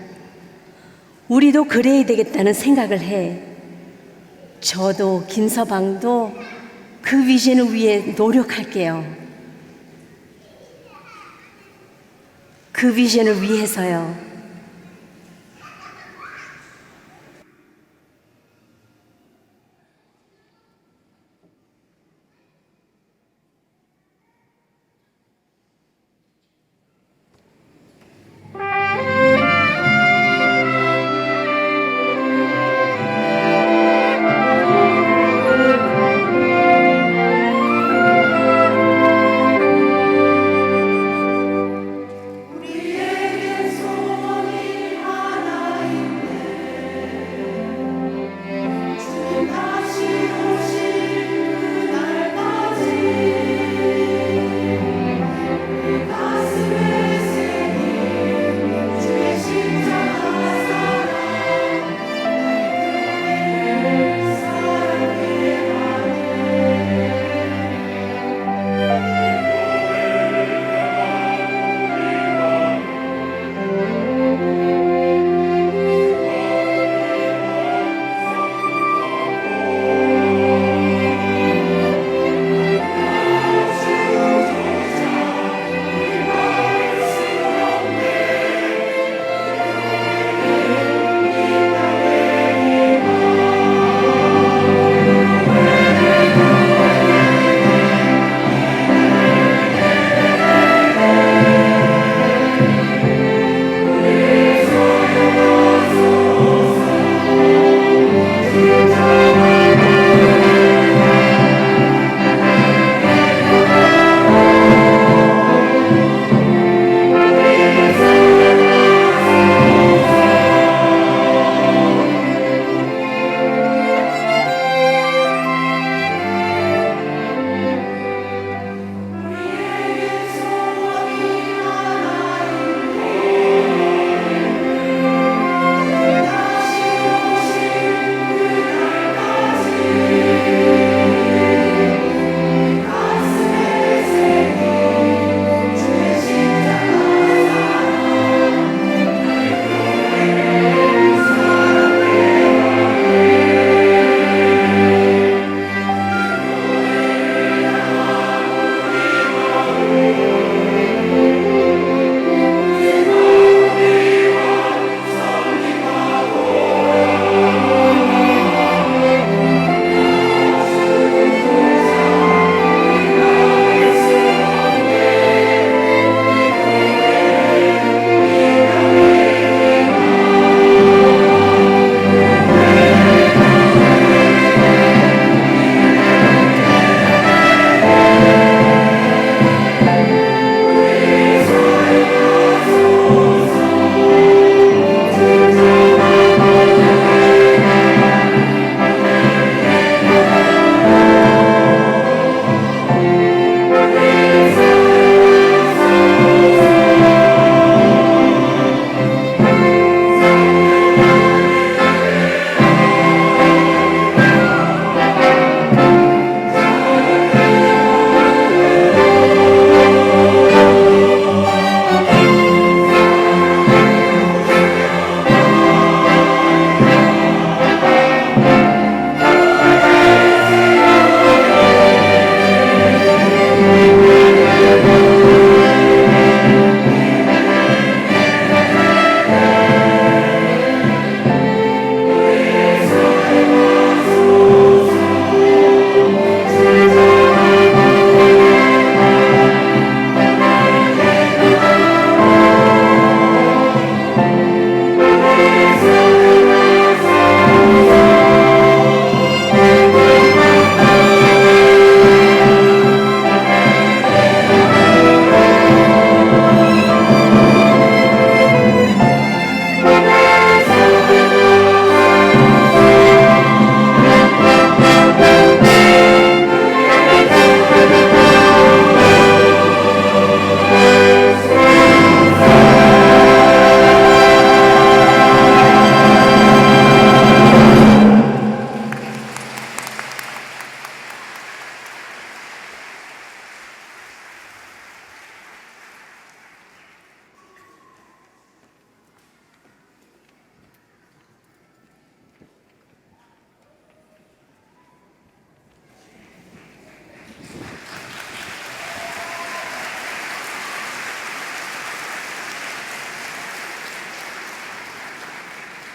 우리도 그래야 되겠다는 생각을 해. 저도 김서방도 그 비전을 위해 노력할게요. 그 비전을 위해서요.
우리에게 소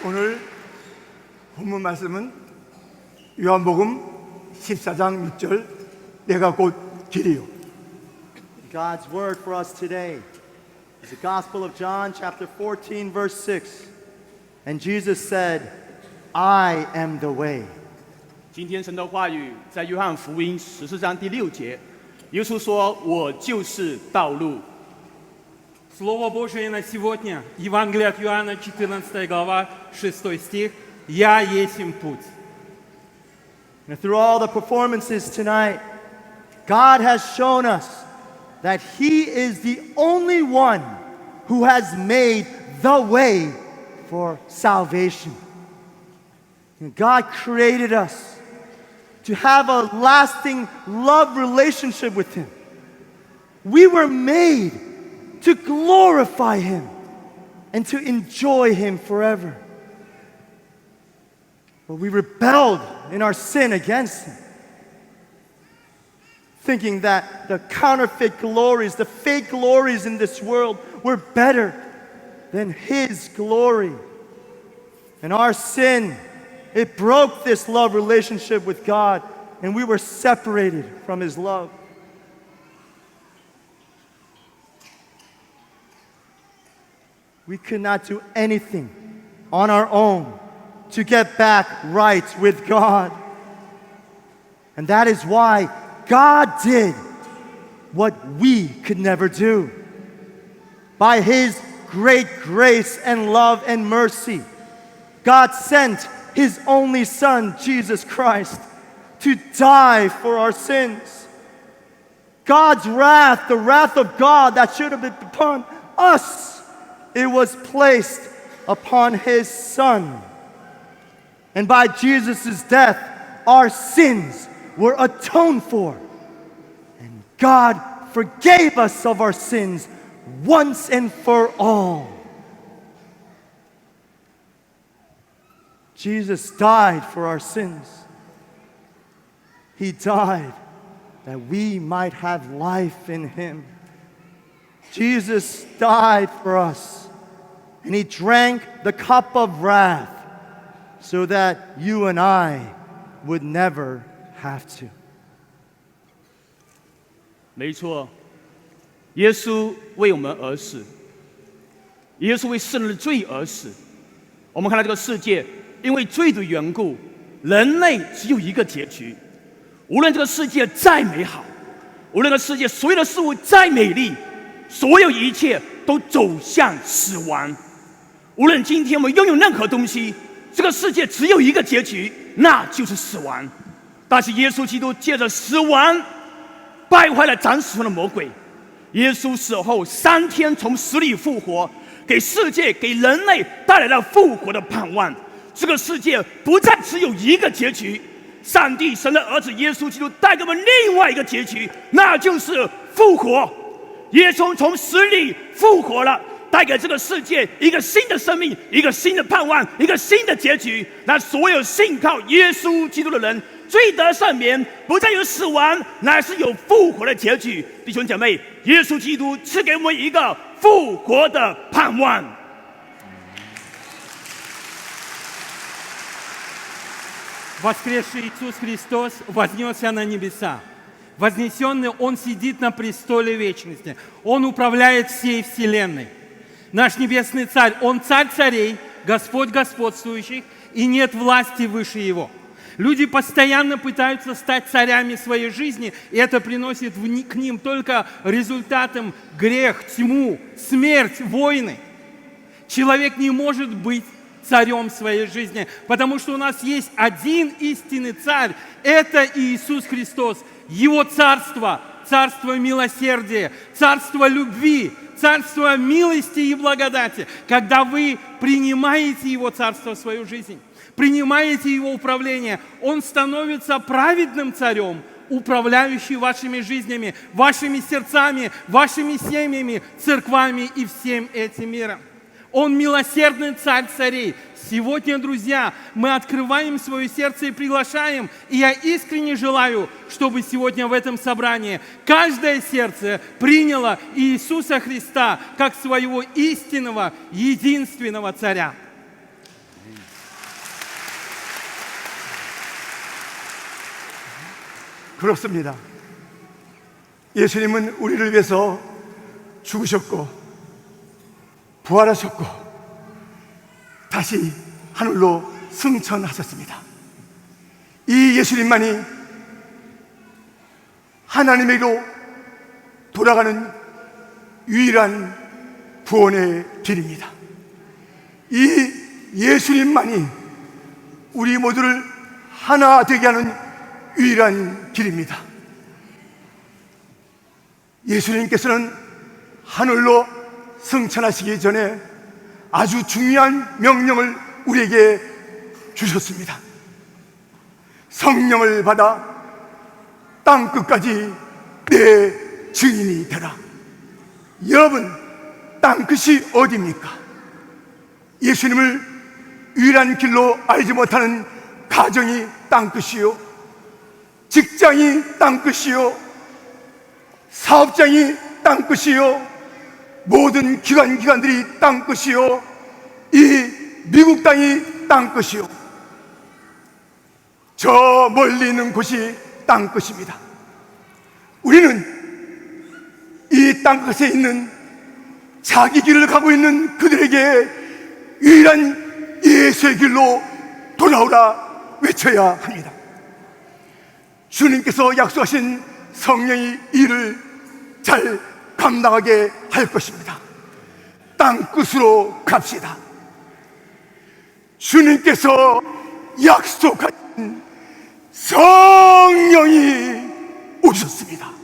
오늘 본문 말씀은 요한복음 14장 6절 내가 곧 길이요.
God's word for us today is the Gospel of John chapter 14 verse 6. And Jesus said, I am the way.
今天神的话语在约翰福音14章第6节，耶稣说：“我就是道路。” Слово Божие на сегодня, Евангелие от Иоанна, 14 глава, 6 стих. «Я есть путь».
And through all the performances tonight, God has shown us that He is the only one who has made the way for salvation. And God created us to have a lasting love relationship with Him. We were made to glorify Him and to enjoy Him forever. But we rebelled in our sin against Him, thinking that the counterfeit glories, the fake glories in this world were better than His glory. And our sin, it broke this love relationship with God, and we were separated from His love. We could not do anything on our own to get back right with God. And that is why God did what we could never do. By His great grace and love and mercy, God sent His only Son, Jesus Christ, to die for our sins. God's wrath, the wrath of God that should have been upon us, it was placed upon His Son. And by Jesus' death, our sins were atoned for. And God forgave us of our sins once and for all. Jesus died for our sins. He died that we might have life in Him. Jesus died for us, and He drank the cup of wrath so that you and I would never have to.
没错，耶稣为我们而死，耶稣为世人的罪而死。我们看到这个世界，因为罪的缘故，人类只有一个结局。无论这个世界再美好，无论这个世界所有的事物再美丽，所有一切都走向死亡。无论今天我们拥有任何东西，这个世界只有一个结局，那就是死亡。但是耶稣基督借着死亡败坏了掌死的魔鬼。耶稣死后3天从死里复活，给世界给人类带来了复活的盼望。这个世界不再只有一个结局，上帝神的儿子耶稣基督带给我们另外一个结局，那就是复活。耶稣从死里复活了，带给这个世界一个新的生命，一个新的盼望，一个新的结局。让所有信靠耶稣基督的人罪得赦免，不再有死亡，乃是有复活的结局。弟兄姐妹，耶稣基督赐给我们一个复活的盼望。
Воскресший Иисус Христос вознесся на небеса. Вознесенный Он сидит на престоле вечности. Он управляет всей вселенной. Наш небесный царь, Он царь царей, Господь господствующих, и нет власти выше Его. Люди постоянно пытаются стать царями своей жизни, и это приносит к ним только результатом грех, тьму, смерть, войны. Человек не может быть царем своей жизни, потому что у нас есть один истинный царь, это Иисус Христос. Его царство, царство милосердия, царство любви, царство милости и благодати. Когда вы принимаете Его царство в свою жизнь, принимаете Его управление, Он становится праведным царем, управляющий вашими жизнями, вашими сердцами, вашими семьями, церквами и всем этим миром. Он милосердный царь царей. Сегодня, друзья, мы открываем свое сердце и приглашаем. И я искренне желаю, чтобы сегодня в этом собрании каждое сердце приняло Иисуса Христа как своего истинного, единственного царя.
그렇습니다. 예수님은 우리를 위해서 죽으셨고 부활하셨고 다시 하늘로 승천하셨습니다. 이 예수님만이 하나님에게로 돌아가는 유일한 구원의 길입니다. 이 예수님만이 우리 모두를 하나 되게 하는 유일한 길입니다. 예수님께서는 하늘로 승천하시기 전에 아주 중요한 명령을 우리에게 주셨습니다. 성령을 받아 땅 끝까지 내 증인이 되라. 여러분, 땅 끝이 어디입니까? 예수님을 유일한 길로 알지 못하는 가정이 땅 끝이요, 직장이 땅 끝이요, 사업장이 땅 끝이요, 모든 기관들이 땅 끝이요, 이 미국 땅이 땅 끝이요, 저 멀리 있는 곳이 땅 끝입니다. 우리는 이 땅 끝에 있는 자기 길을 가고 있는 그들에게 유일한 예수의 길로 돌아오라 외쳐야 합니다. 주님께서 약속하신 성령이 이를 잘 감당하게 할 것입니다. 땅 끝으로 갑시다. 주님께서 약속하신 성령이 오셨습니다.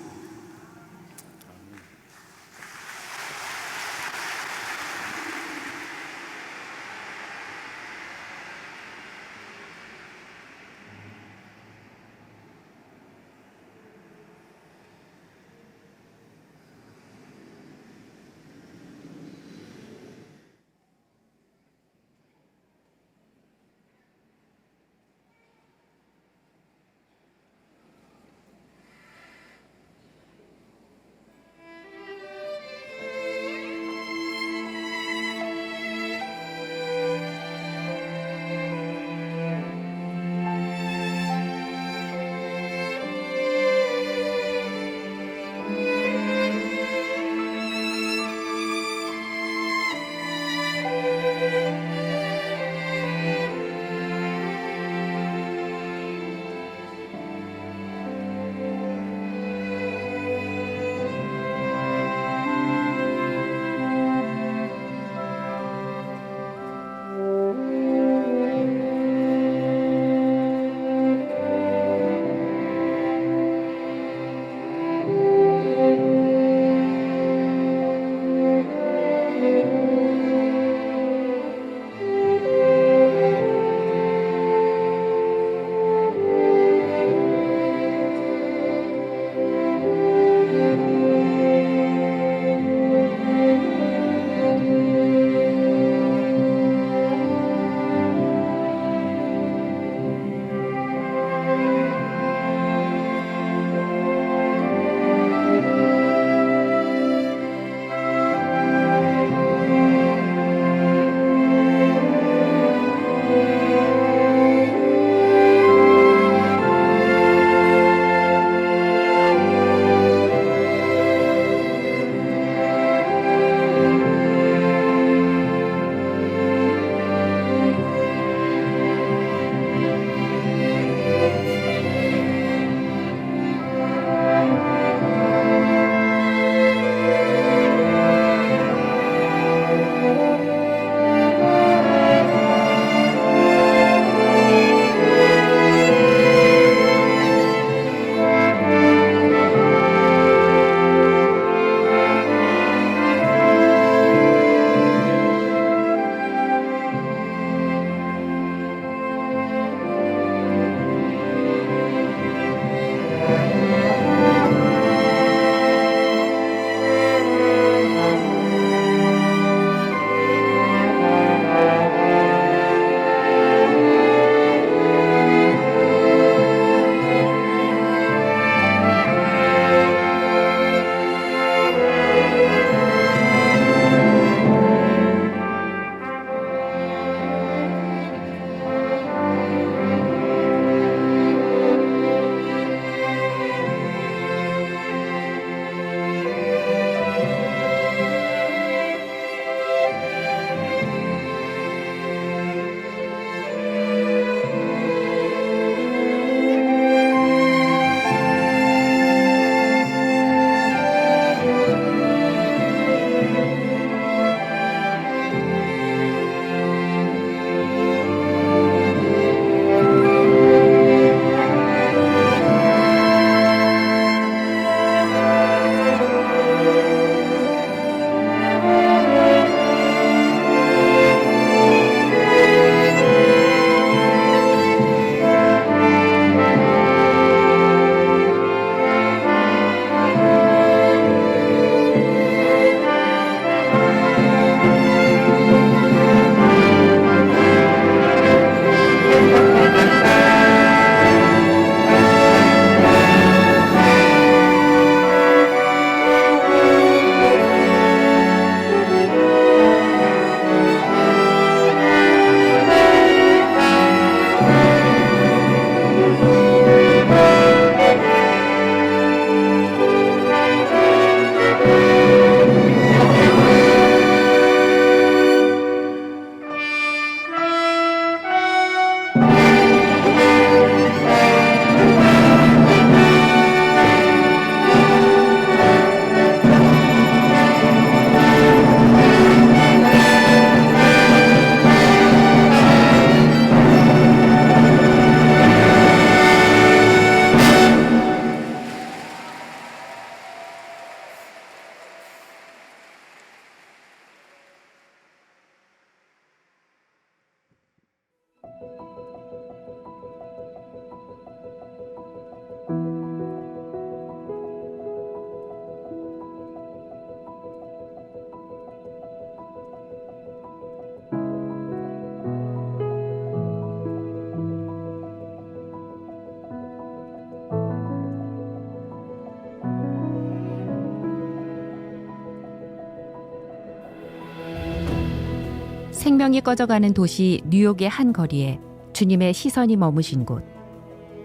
생명이 꺼져가는 도시 뉴욕의 한 거리에 주님의 시선이 머무신 곳,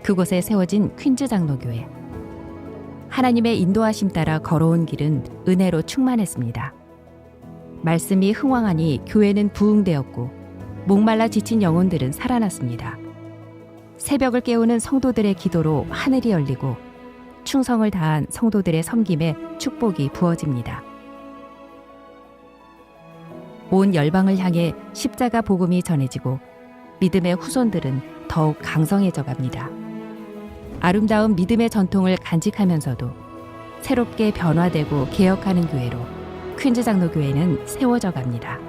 그곳에 세워진 퀸즈 장로교회. 하나님의 인도하심 따라 걸어온 길은 은혜로 충만했습니다. 말씀이 흥왕하니 교회는 부흥되었고 목말라 지친 영혼들은 살아났습니다. 새벽을 깨우는 성도들의 기도로 하늘이 열리고 충성을 다한 성도들의 섬김에 축복이 부어집니다. 온 열방을 향해 십자가 복음이 전해지고 믿음의 후손들은 더욱 강성해져 갑니다. 아름다운 믿음의 전통을 간직하면서도 새롭게 변화되고 개혁하는 교회로 퀸즈 장로교회는 세워져 갑니다.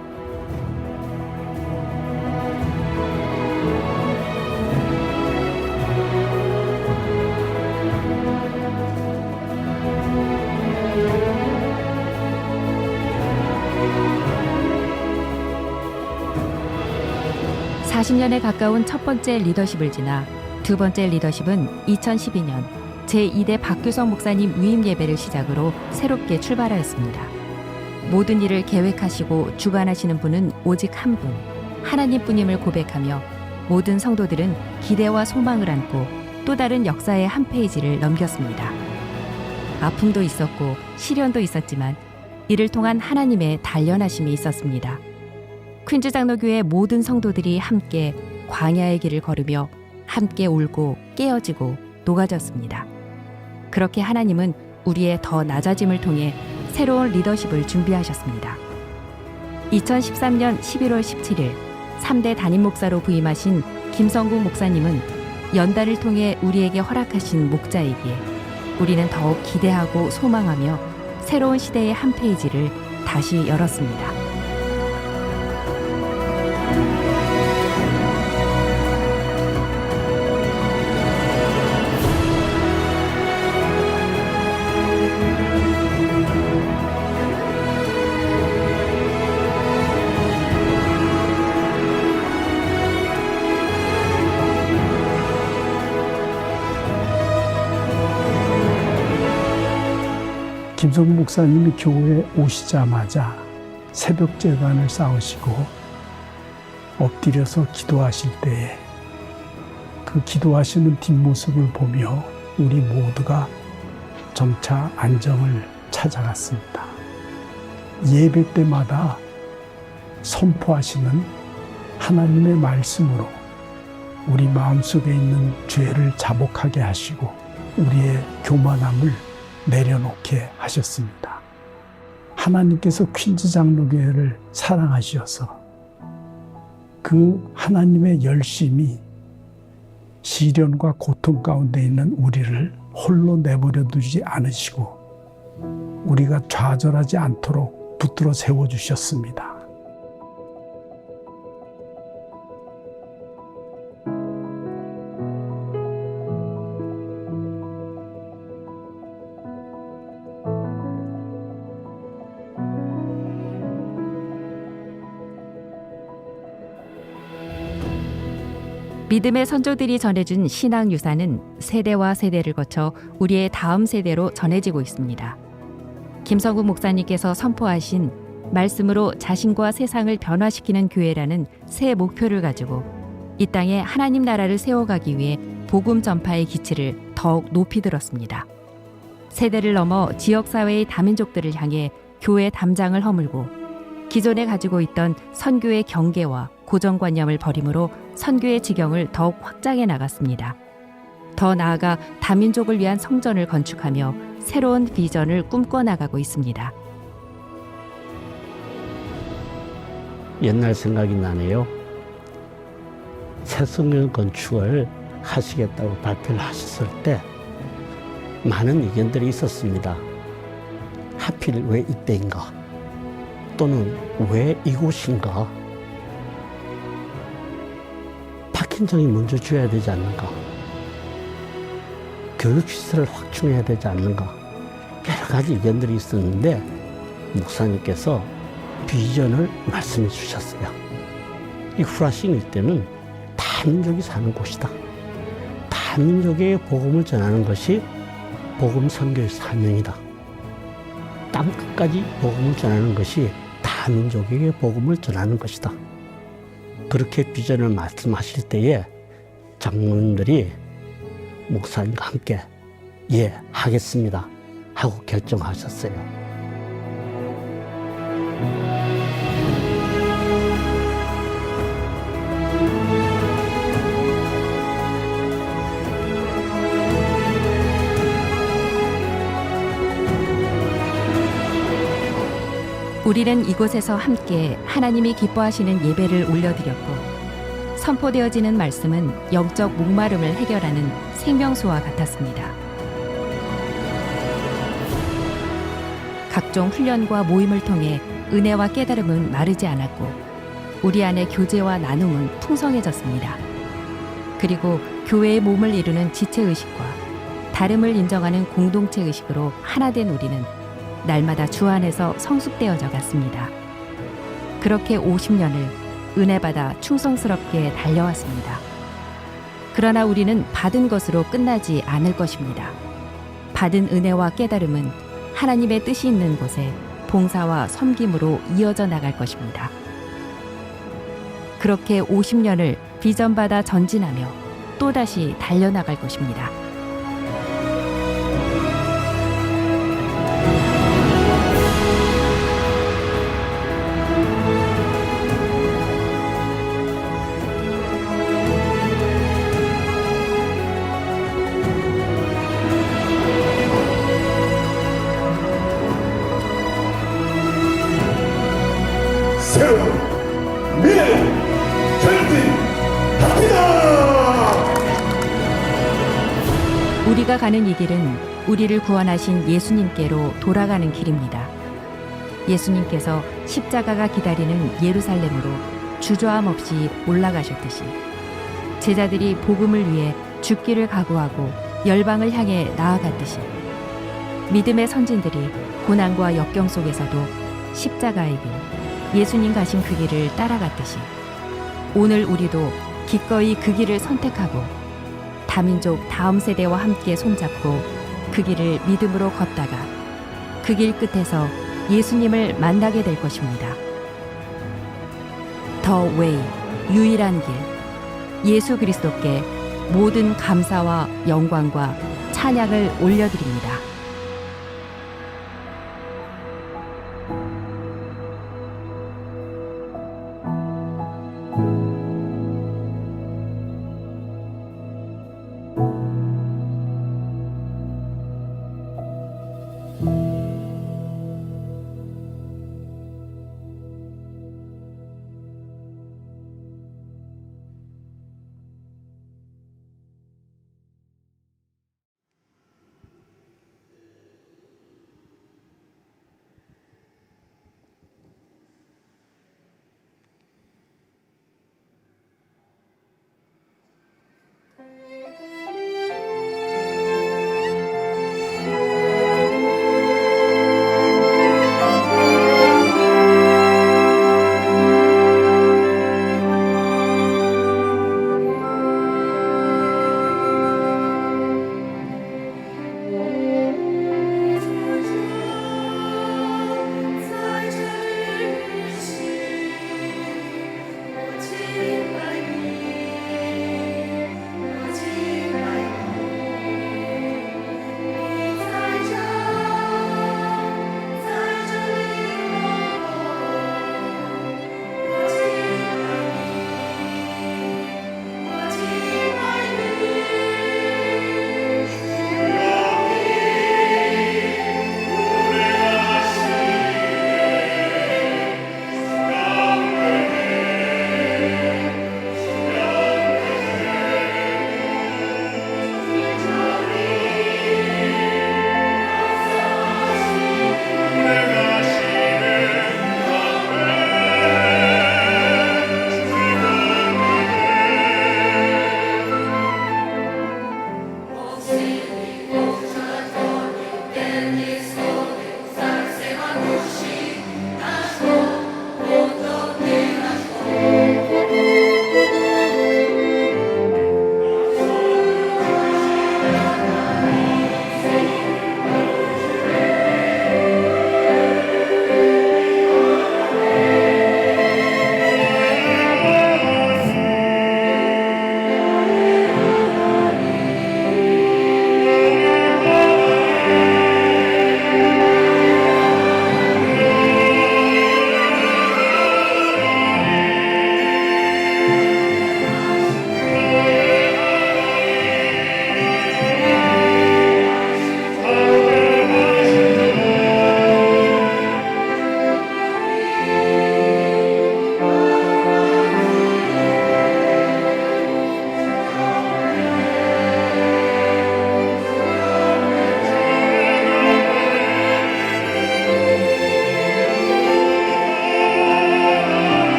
(40년에) 가까운 첫 번째 리더십을 지나 두 번째 리더십은 2012년 제2대 박규성 목사님 위임 예배를 시작으로 새롭게 출발하였습니다. 모든 일을 계획하시고 주관하시는 분은 오직 한 분, 하나님뿐임을 고백하며 모든 성도들은 기대와 소망을 안고 또 다른 역사의 한 페이지를 넘겼습니다. 아픔도 있었고 시련도 있었지만 이를 통한 하나님의 단련하심이 있었습니다. 퀸즈 장로교회 모든 성도들이 함께 광야의 길을 걸으며 함께 울고 깨어지고 녹아졌습니다. 그렇게 하나님은 우리의 더 낮아짐을 통해 새로운 리더십을 준비하셨습니다. 2013년 11월 17일 3대 담임 목사로 부임하신 김성국 목사님은 연단을 통해 우리에게 허락하신 목자이기에 우리는 더욱 기대하고 소망하며 새로운 시대의 한 페이지를 다시 열었습니다.
김성국 목사님이 교회에 오시자마자 새벽 제단을 쌓으시고 엎드려서 기도하실 때에 그 기도하시는 뒷모습을 보며 우리 모두가 점차 안정을 찾아갔습니다. 예배 때마다 선포하시는 하나님의 말씀으로 우리 마음속에 있는 죄를 자복하게 하시고 우리의 교만함을 내려놓게 하셨습니다. 하나님께서 퀸즈 장로교회를 사랑하셔서 그 하나님의 열심이 시련과 고통 가운데 있는 우리를 홀로 내버려 두지 않으시고 우리가 좌절하지 않도록 붙들어 세워주셨습니다.
믿음의 선조들이 전해준 신앙 유산은 세대와 세대를 거쳐 우리의 다음 세대로 전해지고 있습니다. 김성국 목사님께서 선포하신 말씀으로 자신과 세상을 변화시키는 교회라는 새 목표를 가지고 이 땅에 하나님 나라를 세워가기 위해 복음 전파의 기치를 더욱 높이 들었습니다. 세대를 넘어 지역사회의 다민족들을 향해 교회 담장을 허물고 기존에 가지고 있던 선교의 경계와 고정관념을 버림으로 선교의 지경을 더욱 확장해 나갔습니다. 더 나아가 다민족을 위한 성전을 건축하며 새로운 비전을 꿈꿔나가고 있습니다.
옛날 생각이 나네요. 새 성전 건축을 하시겠다고 발표를 하셨을 때 많은 의견들이 있었습니다. 하필 왜 이때인가? 또는 왜 이곳인가? 헌신성이 먼저 줘야 되지 않는가? 교육 시설을 확충해야 되지 않는가? 여러 가지 의견들이 있었는데 목사님께서 비전을 말씀해 주셨어요. 이 후라싱 일대는 다민족이 사는 곳이다. 다민족에게 복음을 전하는 것이 복음 선교의 사명이다. 땅 끝까지 복음을 전하는 것이 다민족에게 복음을 전하는 것이다. 그렇게 비전을 말씀하실 때에 장로님들이 목사님과 함께 예, 하겠습니다 하고 결정하셨어요.
우리는 이곳에서 함께 하나님이 기뻐하시는 예배를 올려드렸고 선포되어지는 말씀은 영적 목마름을 해결하는 생명수와 같았습니다. 각종 훈련과 모임을 통해 은혜와 깨달음은 마르지 않았고 우리 안의 교제와 나눔은 풍성해졌습니다. 그리고 교회의 몸을 이루는 지체의식과 다름을 인정하는 공동체의식으로 하나된 우리는 날마다 주 안에서 성숙되어져 갔습니다. 그렇게 50년을 은혜받아 충성스럽게 달려왔습니다. 그러나 우리는 받은 것으로 끝나지 않을 것입니다. 받은 은혜와 깨달음은 하나님의 뜻이 있는 곳에 봉사와 섬김으로 이어져 나갈 것입니다. 그렇게 50년을 비전받아 전진하며 또다시 달려나갈 것입니다.
새로운 미래를 전진합니다.
우리가 가는 이 길은 우리를 구원하신 예수님께로 돌아가는 길입니다. 예수님께서 십자가가 기다리는 예루살렘으로 주저함 없이 올라가셨듯이 제자들이 복음을 위해 죽기를 각오하고 열방을 향해 나아갔듯이 믿음의 선진들이 고난과 역경 속에서도 십자가의 길, 예수님 가신 그 길을 따라갔듯이 오늘 우리도 기꺼이 그 길을 선택하고 다민족 다음 세대와 함께 손잡고 그 길을 믿음으로 걷다가 그 길 끝에서 예수님을 만나게 될 것입니다. 더 웨이, 유일한 길, 예수 그리스도께 모든 감사와 영광과 찬양을 올려드립니다.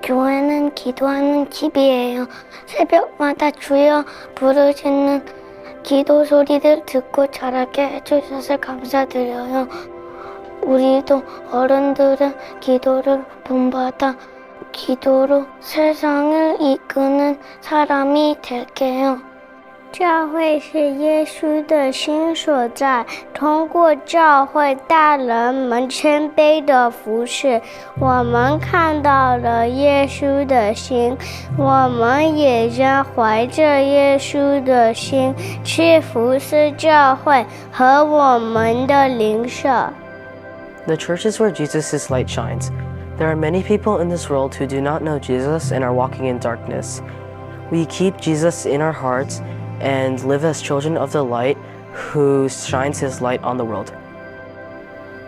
교회는 기도하는 집이에요. 새벽마다 주여 부르시는 기도 소리를 듣고 자라게 해주셔서 감사드려요. 우리도 어른들의 기도를 본받아 기도로 세상을 이끄는 사람이 될게요. 教会是耶稣的心所在，通过教会大人们谦卑的服侍，我们看到了耶稣的心，我们也将怀着耶稣的心去服侍教会和我们的邻舍。
The church is where Jesus' light shines. There are many people in this world who do not know Jesus and are walking in darkness. We keep Jesus in our hearts and live as children of the light who shines his light on the world.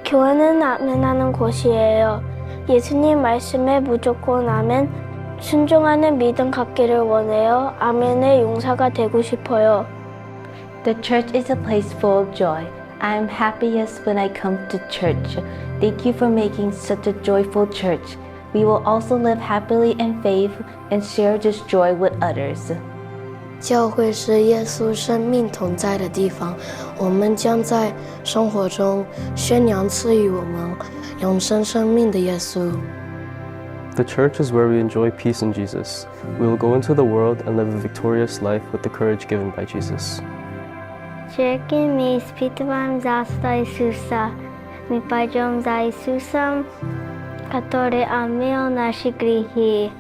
교회는 아멘하는 곳이에요. 예수님 말씀에 무조건 아멘, 순종하는 믿음 갖기를 원해요. 아멘의 용사가 되고 싶어요.
The church is a place full of joy. I am happiest when I come to church. Thank you for making such a joyful church. We will also live happily in faith and share this joy with others.
教会是耶稣生命同在的地方，我们将在生活中宣扬赐予我们永生生命的耶稣。
The church is where we enjoy peace in Jesus. We will go into the world and live a victorious life with the courage given by Jesus.
Wszelkimi испытываем за Иисуса. Мы пойдем за Иисусом, который омыл наши грехи.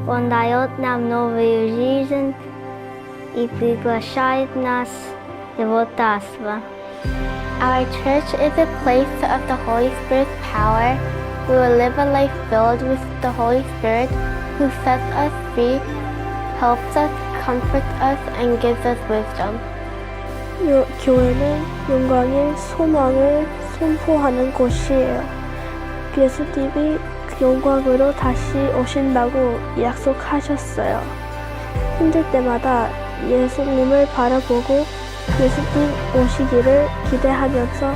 Он дает нам новую жизнь и приглашает нас в Его Царство. Our church is a place of the Holy Spirit's power. We will live a life filled with the Holy Spirit who sets us free, helps us, comforts us, and gives us wisdom. 교회는 영광의 소망을 선포하는 곳이에요. 예수님이 영광으로 다시 오신다고 약속하셨어요. 힘들 때마다 예수님을 바라보고 예수님 오시기를 기대하면서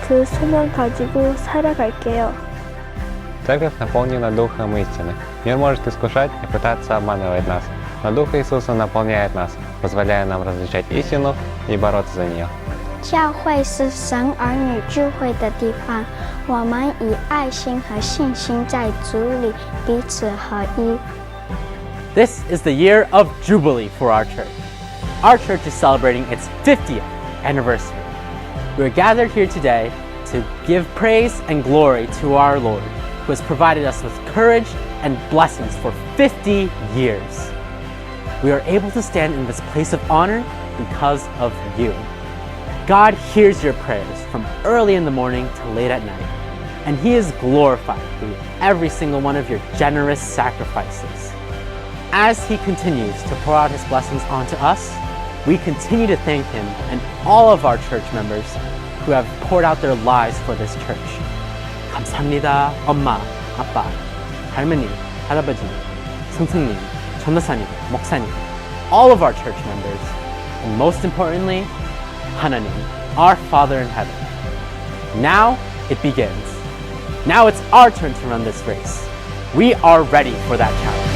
그 소망 가지고 살아갈게요.
Церковь наполнена Духом истины. Мир может искушать и пытаться обманывать нас, но Дух Иисуса наполняет нас, позволяя нам различать истину и бороться за нее.
教会是神儿女聚会的地方，我们以爱心和信心在主里彼此合一。
This is the year of Jubilee for our church. Our church is celebrating its 50th anniversary. We are gathered here today to give praise and glory to our Lord, who has provided us with courage and blessings for 50 years. We are able to stand in this place of honor because of you. God hears your prayers from early in the morning to late at night, and He is glorified through every single one of your generous sacrifices. As He continues to pour out His blessings onto us, we continue to thank Him and all of our church members who have poured out their lives for this church. 감사합니다, 엄마, 아빠, 할머니, 할아버지, 스승님, 전도사님, 목사님, all of our church members, and most importantly, 하나님, our Father in heaven. Now it begins. Now it's our turn to run this race. We are ready for that challenge.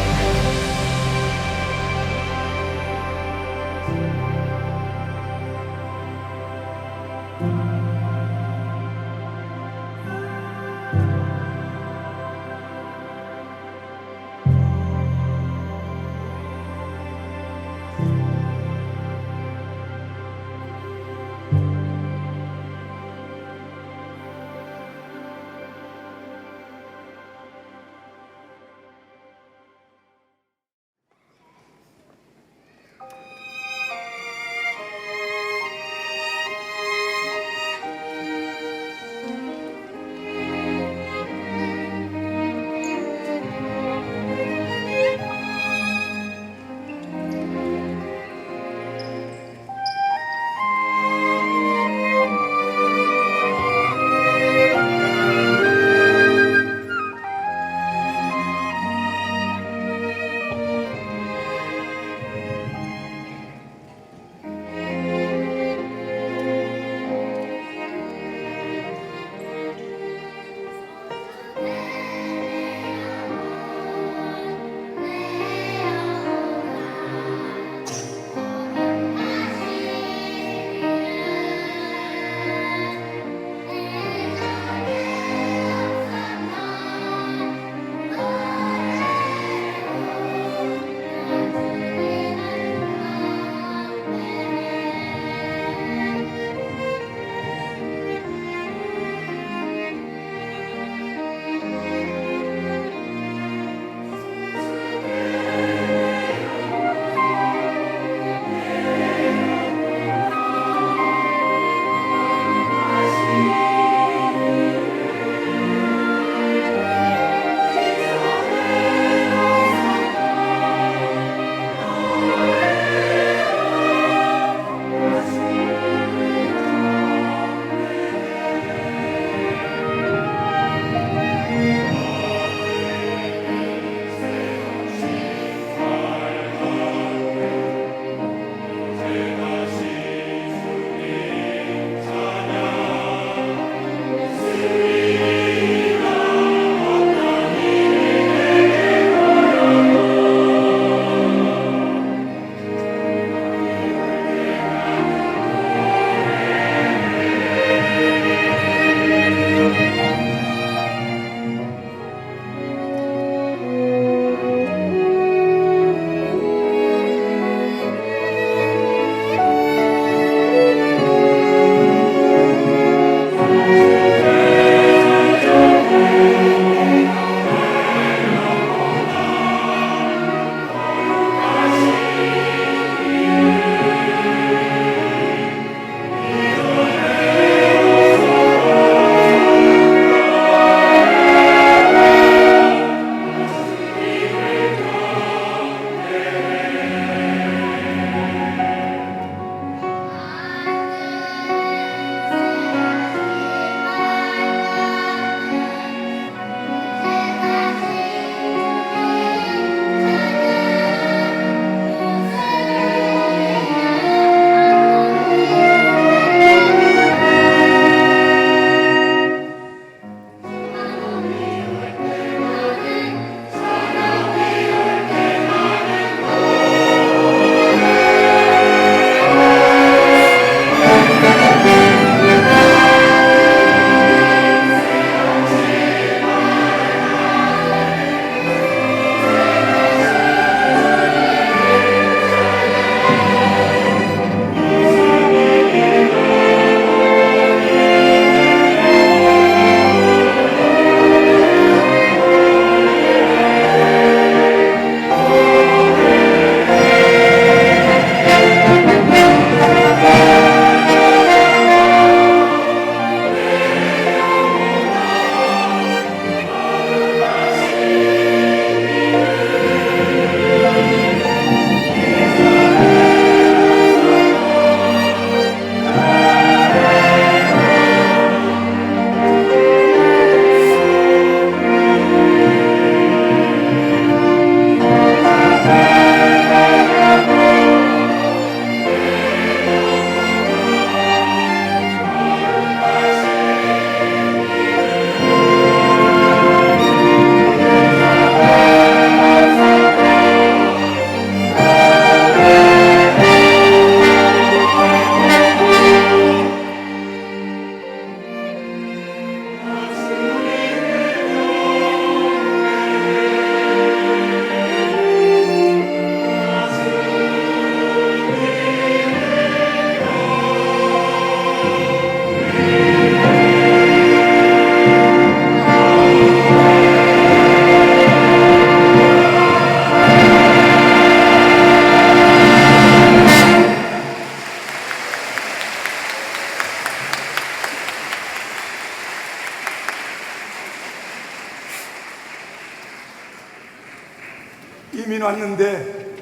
이민 왔는데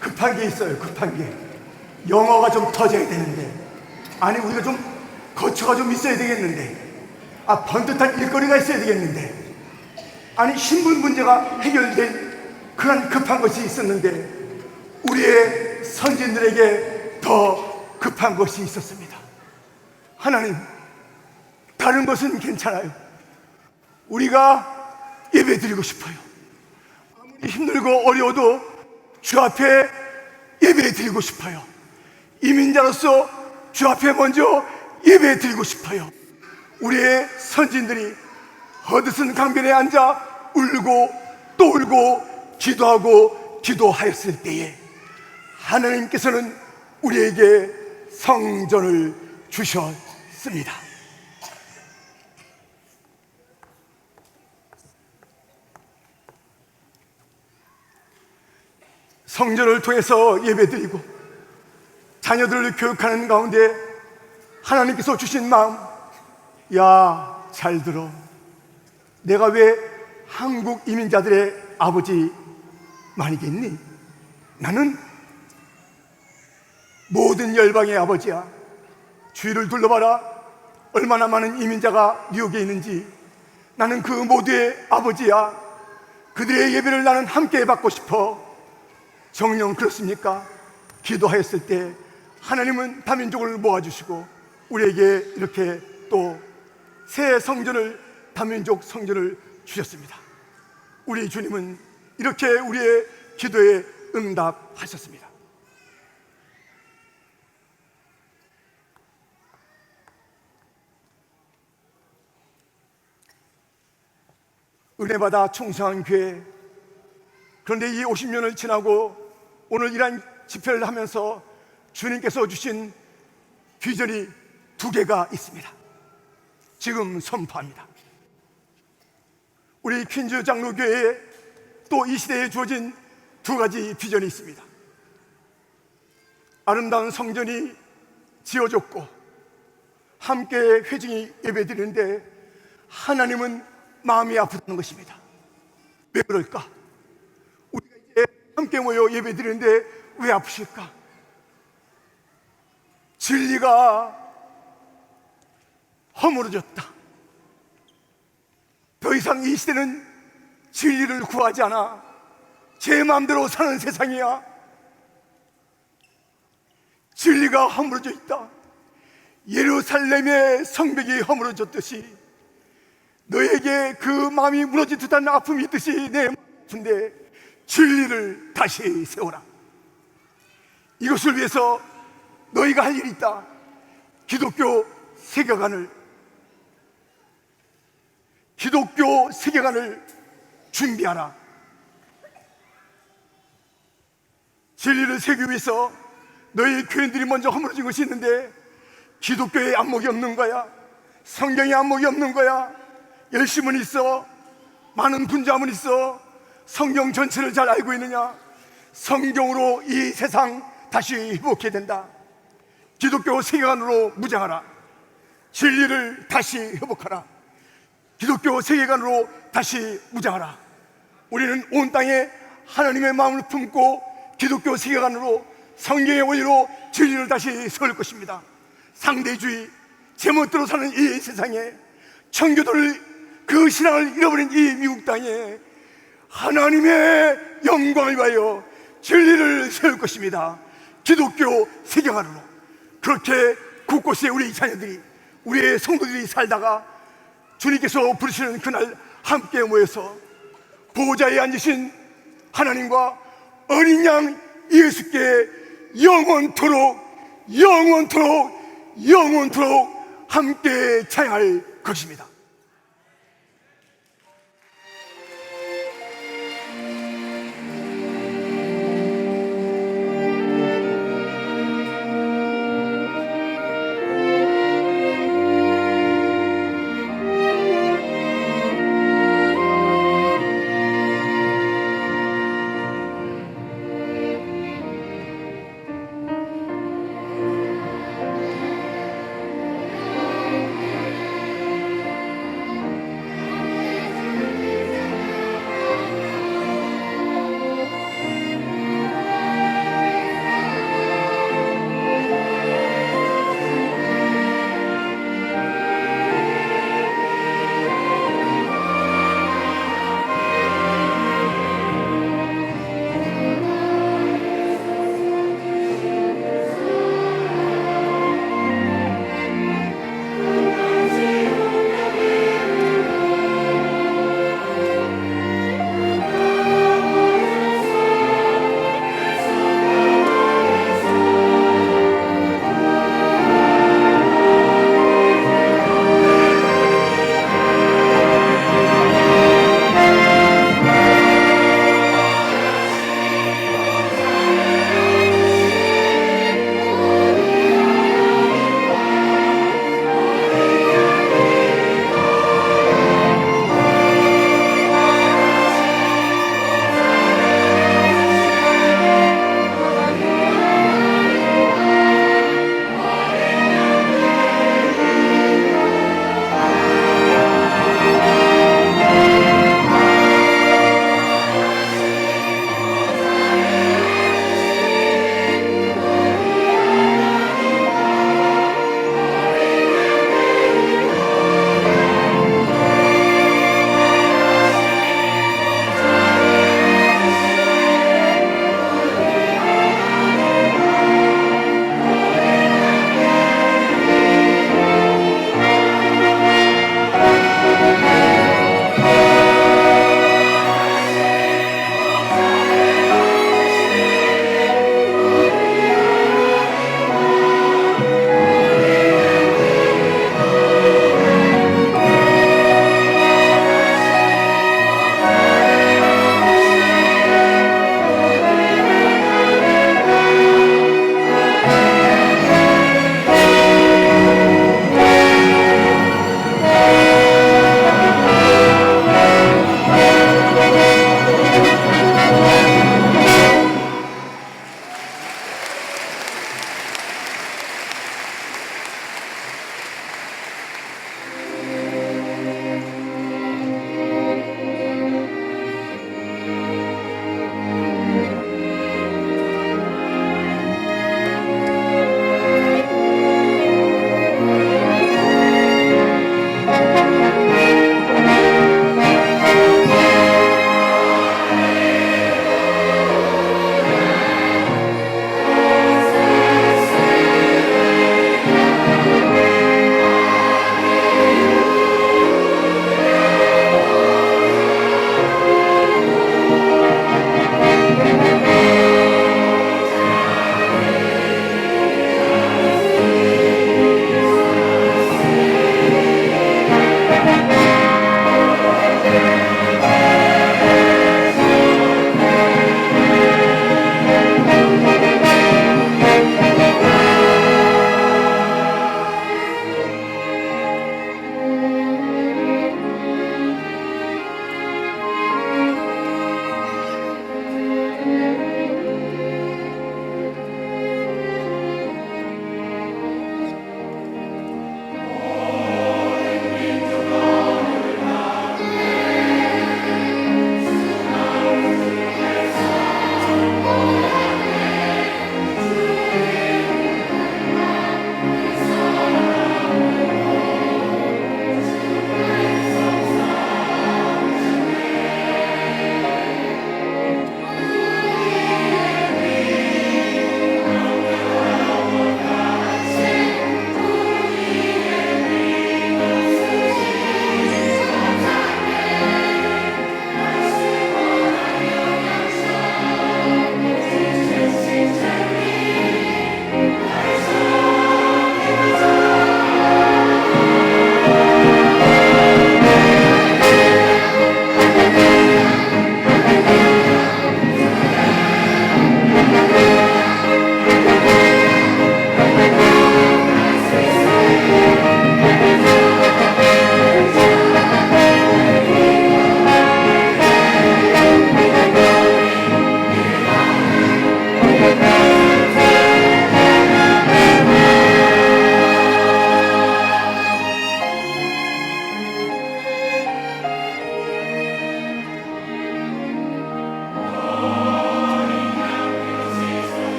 급한 게 있어요. 급한 게 영어가 좀 터져야 되는데, 아니 우리가 좀 거처가 좀 있어야 되겠는데, 번듯한 일거리가 있어야 되겠는데, 아니 신분 문제가 해결된 그런 급한 것이 있었는데 우리의 선진들에게 더 급한 것이 있었습니다. 하나님, 다른 것은 괜찮아요. 우리가 예배 드리고 싶어요. 아무리 힘들고 어려워도 주 앞에 예배 드리고 싶어요. 이민자로서 주 앞에 먼저 예배 드리고 싶어요. 우리의 선진들이 허드슨 강변에 앉아 울고 또 울고 기도하고 기도하였을 때에 하나님께서는 우리에게 성전을 주셨습니다. 성전을 통해서 예배드리고 자녀들을 교육하는 가운데 하나님께서 주신 마음, 야, 잘 들어. 내가 왜 한국 이민자들의 아버지만이겠니? 나는 모든 열방의 아버지야. 주위를 둘러봐라. 얼마나 많은 이민자가 뉴욕에 있는지. 나는 그 모두의 아버지야. 그들의 예배를 나는 함께 받고 싶어. 정녕 그렇습니까? 기도하였을 때 하나님은 다민족을 모아주시고 우리에게 이렇게 또 새 성전을, 다민족 성전을 주셨습니다. 우리 주님은 이렇게 우리의 기도에 응답하셨습니다. 은혜받아 충성한 교회. 그런데 이 50년을 지나고 오늘 이러한 집회를 하면서 주님께서 주신 비전이 2개가 있습니다. 지금 선포합니다. 우리 퀸즈 장로교회에 또 이 시대에 주어진 2가지 비전이 있습니다. 아름다운 성전이 지어졌고 함께 회중이 예배드리는데 하나님은 마음이 아프다는 것입니다. 왜 그럴까? 우리가 이제 함께 모여 예배드리는데 왜 아프실까? 진리가 허물어졌다. 더 이상 이 시대는 진리를 구하지 않아 제 마음대로 사는 세상이야. 진리가 허물어져 있다. 예루살렘의 성벽이 허물어졌듯이 너에게 그 마음이 무너진 듯한 아픔이 있듯이 내 마음이 아픈데 진리를 다시 세워라. 이것을 위해서 너희가 할 일이 있다. 기독교 세계관을 준비하라. 진리를 세우기 위해서 너희 교인들이 먼저 허물어진 것이 있는데 기독교에 안목이 없는 거야. 성경에 안목이 없는 거야. 열심은 있어. 많은 분자문 있어. 성경 전체를 잘 알고 있느냐? 성경으로 이 세상 다시 회복해야 된다. 기독교 세계관으로 무장하라. 진리를 다시 회복하라. 기독교 세계관으로 다시 무장하라. 우리는 온 땅에 하나님의 마음을 품고 기독교 세계관으로 성경의 원리로 진리를 다시 세울 것입니다. 상대주의, 제멋대로 사는 이 세상에 청교도를, 그 신앙을 잃어버린 이 미국 땅에 하나님의 영광을 위하여 진리를 세울 것입니다. 기독교 세계관으로. 그렇게 곳곳에 우리 자녀들이, 우리의 성도들이 살다가 주님께서 부르시는 그날 함께 모여서 보좌에 앉으신 하나님과 어린 양 예수께 영원토록 함께 찬양할 것입니다.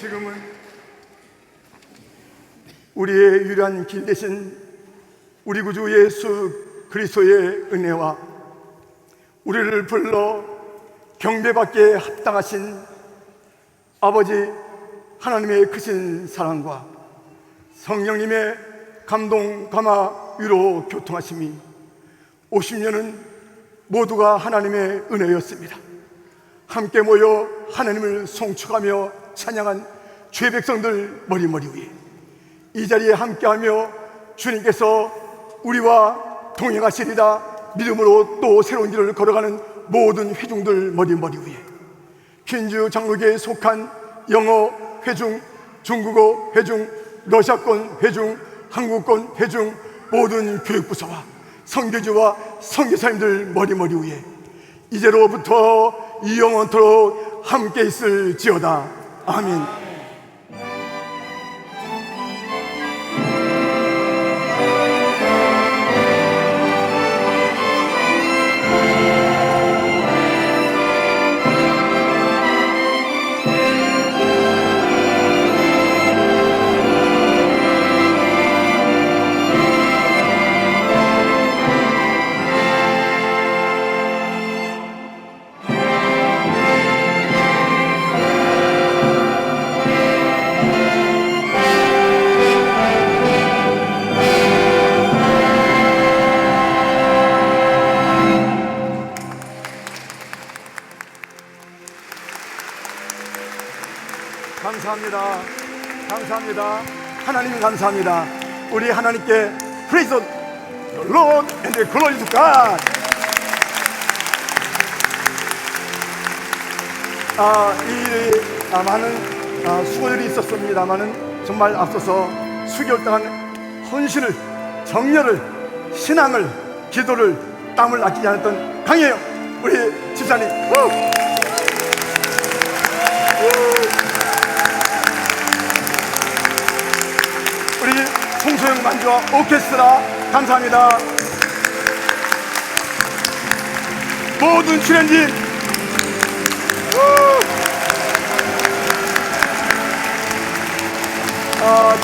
지금은 우리의 유일한 길 대신 우리 구주 예수 그리스도의 은혜와 우리를 불러 경배받기에 합당하신 아버지 하나님의 크신 사랑과 성령님의 감동, 감화, 위로, 교통하심이 50년은 모두가 하나님의 은혜였습니다. 함께 모여 하나님을 송축하며 찬양한 죄 백성들 머리머리 위에 이 자리에 함께하며 주님께서 우리와 동행하시리라 믿음으로 또 새로운 길을 걸어가는 모든 회중들 머리머리 위에 퀸즈 장로교에 속한 영어 회중, 중국어 회중, 러시아권 회중, 한국권 회중 모든 교육부서와 선교지와 선교사님들 머리머리 위에 이제로부터 영원토록 함께 있을지어다. 아멘. 감사합니다. 감사합니다. 하나님 감사합니다. 우리 하나님께 Praise the Lord and glory to God. 많은 수고들이 있었습니다만은 정말 앞서서 수개월 동안 헌신을, 정열을, 신앙을, 기도를, 땀을 아끼지 않았던 강혜영 우리 집사님. 우리 송소영 만주와 오케스트라 감사합니다. 모든 출연진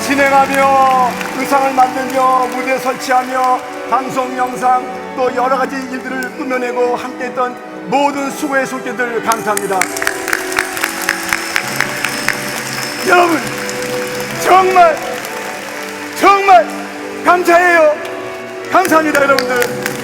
진행하며 의상을 만들며 무대 설치하며 방송 영상 또 여러 가지 일들을 꾸며내고 함께했던 모든 수고의 손길들 감사합니다. 여러분 정말 감사해요. 감사합니다 여러분들.